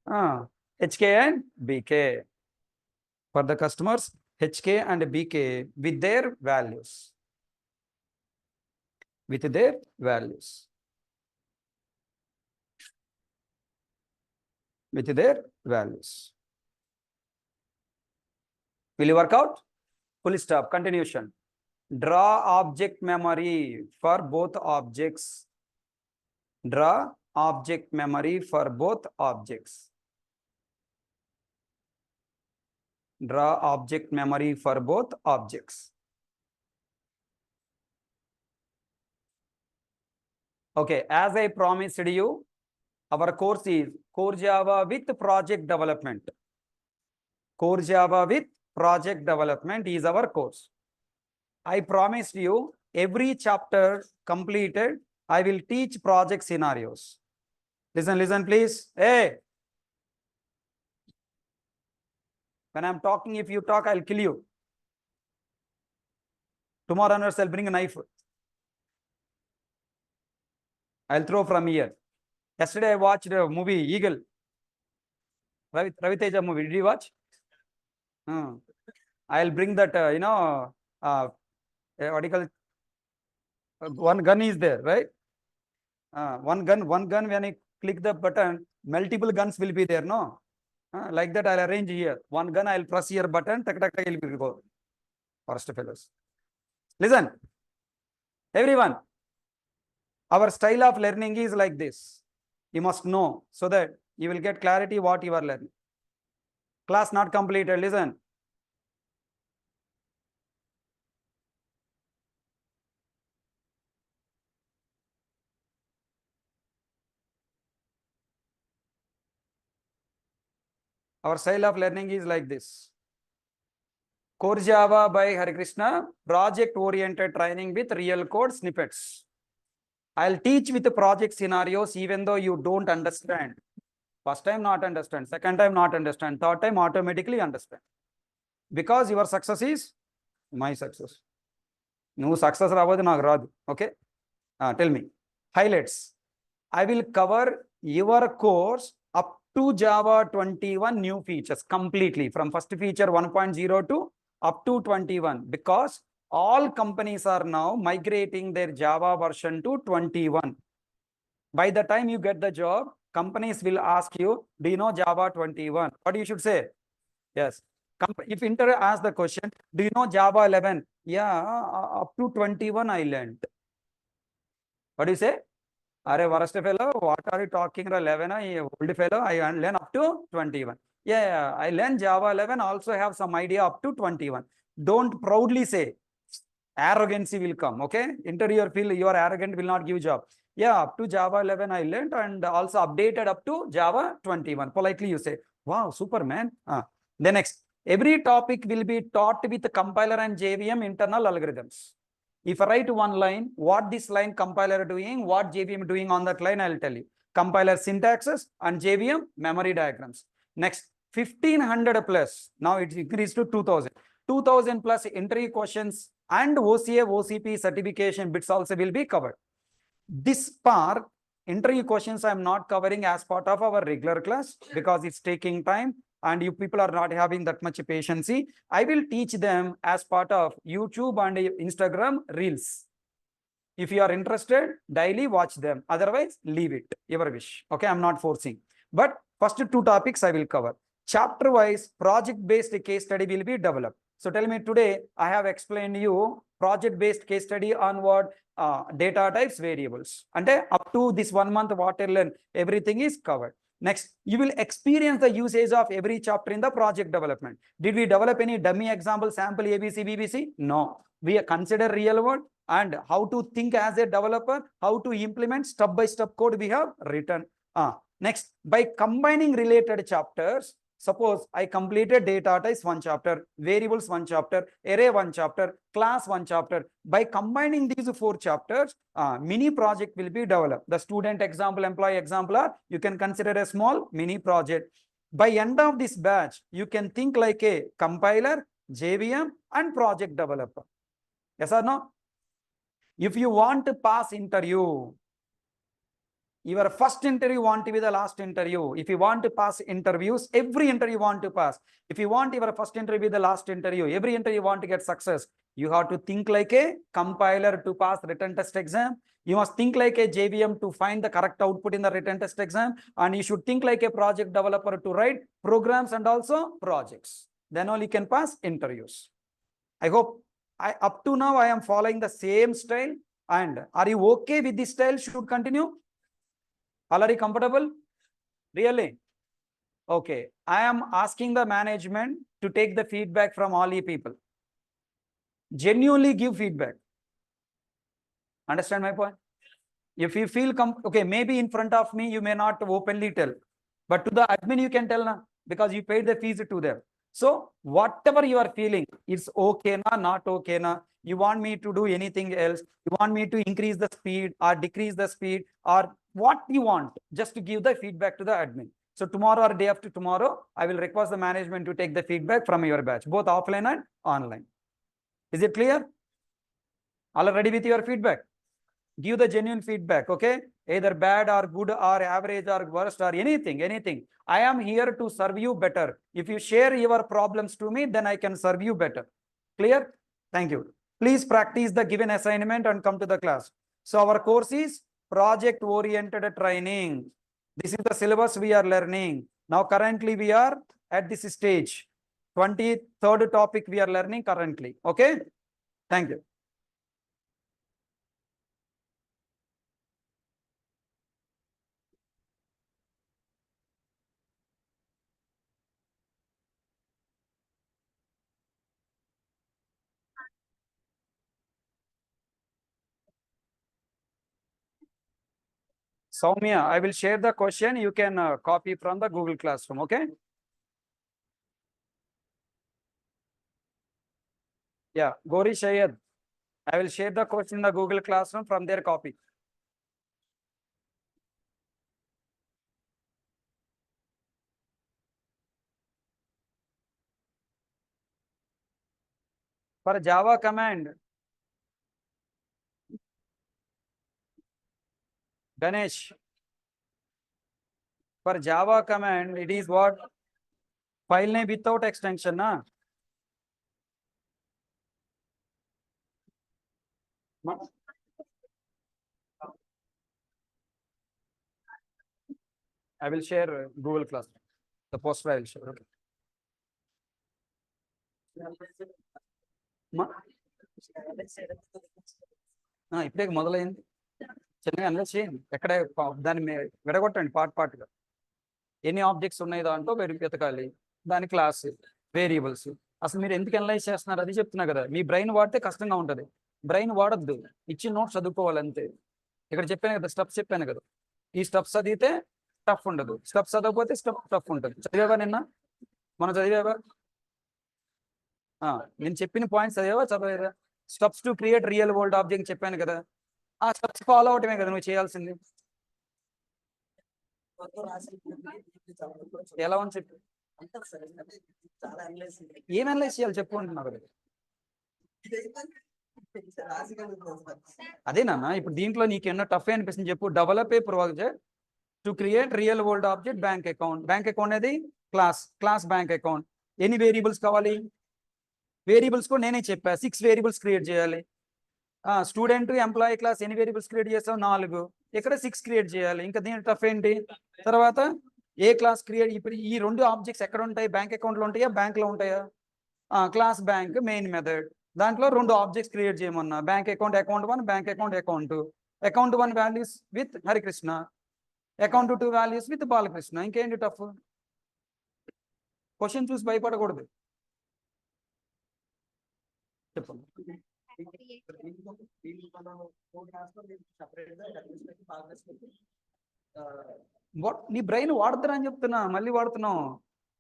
HK and BK. For the customers, HK and BK with their values. With their values. With their values. Will you work out? Full stop. Continuation. Draw object memory for both objects. Draw object memory for both objects. Draw object memory for both objects. Okay, as I promised you, our course is Core Java with project development. Core Java with project development is our course. I promised you every chapter completed, I will teach project scenarios. Listen, please. Hey, when I'm talking, if you talk, I'll kill you. Tomorrow onwards, I'll bring a knife. I'll throw from here. Yesterday, I watched a movie, Eagle. Ravi Teja movie. Did you watch? I'll bring that, what do you call it? One gun is there, right? One gun, when I click the button, multiple guns will be there, no? Like that, I'll arrange here. One gun, I'll press here button, tak, it will go. First fellows. Listen, everyone, our style of learning is like this. You must know so that you will get clarity what you are learning. Class not completed, listen. Our style of learning is like this. Core Java by HariKrishna, project-oriented training with real code snippets. I'll teach with the project scenarios even though you don't understand. First time not understand, second time not understand, third time automatically understand. Because your success is my success. No success ravad. Okay? Tell me. Highlights. I will cover your course up to Java 21 new features completely from first feature 1.0 to up to 21 because all companies are now migrating their Java version to 21. By the time you get the job, companies will ask you, do you know Java 21? What you should say? Yes. If interviewer asks the question, do you know Java 11? Yeah, up to 21 I learned. What do you say? Are worst fellow, what are you talking about 11? Old fellow, I learn up to 21. Yeah, I learn Java 11, also have some idea up to 21. Don't proudly say. Arrogancy will come, okay? Interviewer feel you are arrogant, will not give job. Yeah, up to Java 11 I learned and also updated up to Java 21. Politely you say, wow, super man. Then next, every topic will be taught with the compiler and JVM internal algorithms. If I write one line, what this line compiler doing, what JVM doing on that line, I'll tell you. Compiler syntaxes and JVM memory diagrams. Next, 1500 plus. Now it's increased to 2000. 2000 plus entry questions and OCA, OCP certification bits also will be covered. This part, interview questions I am not covering as part of our regular class because it's taking time. and you people are not having that much patience, I will teach them as part of YouTube and Instagram Reels. If you are interested, daily watch them. Otherwise, leave it. Your wish. Okay, I'm not forcing. But first two topics I will cover. Chapter-wise, project-based case study will be developed. So tell me today, I have explained you project-based case study on what data types, variables. And up to this 1 month, what I learn, everything is covered. Next, you will experience the usage of every chapter in the project development. Did we develop any dummy example, sample, ABC, BBC? No. We consider real world and how to think as a developer, how to implement step-by-step code we have written. Next, by combining related chapters, suppose I completed data types 1 chapter, variables 1 chapter, array 1 chapter, class 1 chapter. By combining these 4 chapters, mini project will be developed. The student example, employee example, you can consider a small mini project. By end of this batch, you can think like a compiler, JVM, and project developer. Yes or no? If you want to pass interview, your first interview want to be the last interview. If you want to pass interviews, every interview you want to pass. If you want your first interview be the last interview, every interview you want to get success, you have to think like a compiler to pass written test exam. You must think like a JVM to find the correct output in the written test exam. And you should think like a project developer to write programs and also projects. Then only you can pass interviews. I hope up to now I am following the same style. And are you okay with this style? Should continue? Already comfortable? Really? Okay. I am asking the management to take the feedback from all you people. Genuinely give feedback. Understand my point? If you feel okay, maybe in front of me you may not openly tell, but to the admin you can tell now because you paid the fees to them. So whatever you are feeling, it's okay na, not okay na. You want me to do anything else? You want me to increase the speed or decrease the speed or what you want? Just to give the feedback to the admin. So tomorrow or day after tomorrow, I will request the management to take the feedback from your batch, both offline and online. Is it clear? All ready with your feedback? Give the genuine feedback, okay? Either bad or good or average or worst or anything. I am here to serve you better. If you share your problems to me, then I can serve you better. Clear? Thank you. Please practice the given assignment and come to the class. So our course is project-oriented training. This is the syllabus we are learning. Now currently we are at this stage. 23rd topic we are learning currently. Okay? Thank you. Soumya, I will share the question. You can copy from the Google Classroom, okay? Yeah, Gori Shayad. I will share the question in the Google Classroom from their copy. For Java command, Ganesh. For Java command, it is what? File name without extension, na? I will share Google Classroom. The poster I will share. Okay. ఇప్పుడే మొదలైంది చిన్నగా analyse చేయండి ఎక్కడ దాన్ని విడగొట్టండి పార్ట్గా ఎన్ని objects ఉన్నాయి దాంట్లో వెతకాలి దాని క్లాస్ వేరియబుల్స్ అసలు మీరు ఎందుకు అనలైజ్ చేస్తున్నారు అది చెప్తున్నా కదా మీ బ్రెయిన్ వాడితే కష్టంగా ఉంటుంది బ్రెయిన్ వాడద్దు ఇచ్చిన నోట్స్ చదువుకోవాలి అంతే ఇక్కడ చెప్పాను కదా స్టెప్స్ చెప్పాను కదా ఈ స్టెప్స్ చదివితే టఫ్ ఉండదు స్టెప్స్ చదవకపోతే స్టెప్ టఫ్ ఉంటుంది చదివావా నిన్న మనం చదివావా నేను చెప్పిన పాయింట్స్ చదివావా steps to create real world object చెప్పాను కదా ఆ స్టెప్స్ ఫాలో అవటమే కదా నువ్వు చేయాల్సింది ఎలా అని చెప్పి ఏం అనలైజ్ చేయాలి చెప్పు అంటున్నా కదా అదేనా ఇప్పుడు దీంట్లో నీకు ఎన్నో టఫ్ అనిపిస్తుంది చెప్పు develop a project to create real world object bank account అనేది క్లాస్ బ్యాంక్ అకౌంట్. ఎన్ని వేరియబుల్స్ కావాలి? వేరియబుల్స్ కూడా నేనే చెప్పా, 6 వేరియబుల్స్ క్రియేట్ చేయాలి. స్టూడెంట్ ఎంప్లాయీ క్లాస్ ఎన్ని వేరియబుల్స్ క్రియేట్ చేస్తాం? 4. ఇక్కడ 6 క్రియేట్ చేయాలి. ఇంకా దీని టఫ్ ఏంటి? తర్వాత ఏ క్లాస్ క్రియేట్, ఇప్పుడు ఈ 2 ఆబ్జెక్ట్స్ ఎక్కడ ఉంటాయి? బ్యాంక్ అకౌంట్లో ఉంటాయా, బ్యాంక్లో ఉంటాయా? క్లాస్ బ్యాంక్ మెయిన్ మెథడ్, దాంట్లో 2 ఆబ్జెక్ట్స్ క్రియేట్ చేయమన్నా, bank account account 1, bank account account 1 values with Harikrishna, account 2 values with Balakrishna. ఇంకేంటి టఫ్? క్వశ్చన్ చూసి భయపడకూడదు. చెప్పండి. నీ బ్రెయిన్ వాడుతున్నా అని చెప్తున్నా, మళ్ళీ వాడుతున్నావు.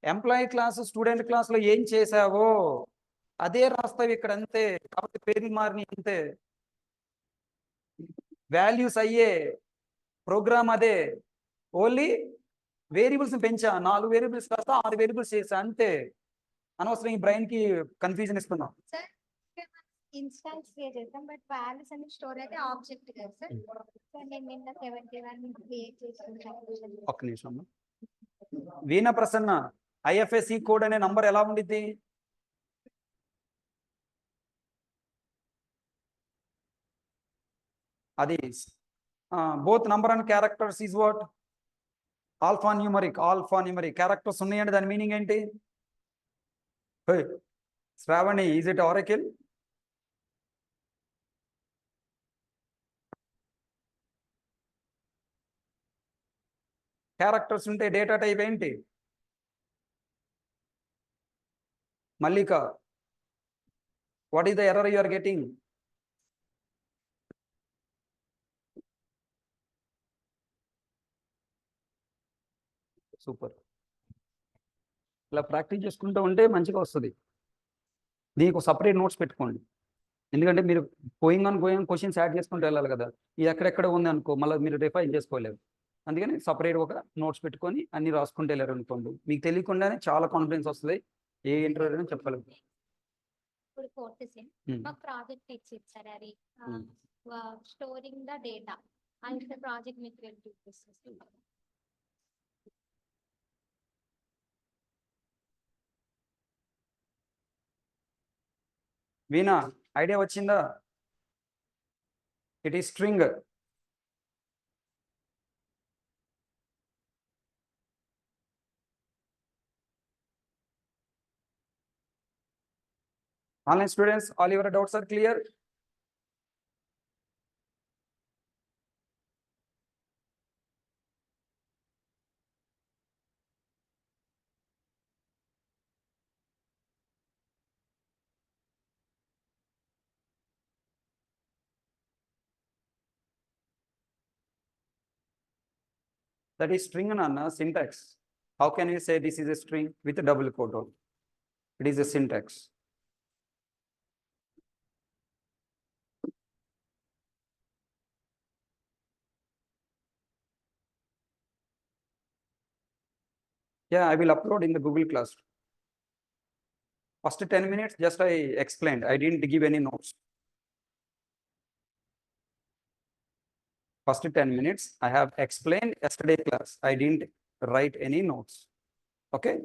ఎంప్లాయీ క్లాస్ స్టూడెంట్ క్లాస్లో ఏం చేసావో అదే రాస్తావు ఇక్కడ, అంతే. కాబట్టి పేర్లు మారిని, అంతే. వాల్యూస్ అయ్యే, ప్రోగ్రామ్ అదే, ఓన్లీ వేరియబుల్స్ పెంచా. 4 వేరియబుల్స్ కాస్త 6 వేరియబుల్స్ చేసా, అంతే. అనవసరం ఈ బ్రెయిన్ కి కన్ఫ్యూజన్ ఇస్తున్నాం. ఇన్స్టాన్స్ క్రియేట్ చేస్తాం, బట్ వాల్యూస్ అని స్టోర్ అయితే ఆబ్జెక్ట్ కదా సార్. సార్ నేను నిన్న 71 క్రియేట్ చేసాను. ఒక్క నిమిషం. వీణ ప్రసన్న, ఐఎఫ్ఎస్సి కోడ్ అనే నంబర్ ఎలా ఉండిద్ది? అది both number and characters is what? Alphanumeric. Characters ఉన్నాయండి, దాని మీనింగ్ ఏంటి? Sravani, is it Oracle? Characters ఉంటే డేటా టైప్ ఏంటి? Mallika, what is the error you are getting? Super. ఇలా ప్రాక్టీస్ చేసుకుంటూ ఉంటే మంచిగా వస్తుంది. దీనికి సపరేట్ నోట్స్ పెట్టుకోండి, ఎందుకంటే మీరు గోయింగ్ ఆన్ క్వశ్చన్స్ యాడ్ చేసుకుంటూ వెళ్ళాలి కదా. ఇది ఎక్కడెక్కడ ఉంది అనుకో, మళ్ళీ మీరు రిఫైన్ చేసుకోలేరు. అందుకని సపరేట్ ఒక నోట్స్ పెట్టుకొని అన్ని రాసుకుంటూ వెళ్ళారు అనుకోండి, మీకు తెలియకుండానే చాలా కాన్ఫిడెన్స్ వస్తుంది. ఏ ఇంటర్వ్యూ అయినా చెప్పగలరు. ఇప్పుడు 4th సెమ్ మాకు ప్రాజెక్ట్ ఇచ్చింది సార్, అది స్టోరింగ్ ద డేటా. అంటే ప్రాజెక్ట్ మీకు చూపిస్తుంది. వీణా, ఐడియా వచ్చిందా? It is string. Online students, all your doubts are clear? That is string and syntax. How can we say this is a string with a double quote? It is a syntax. Yeah, I will upload in the Google Class. First 10 minutes, just I explained. I didn't give any notes. First 10 minutes, I have explained yesterday class. I didn't write any notes. Okay.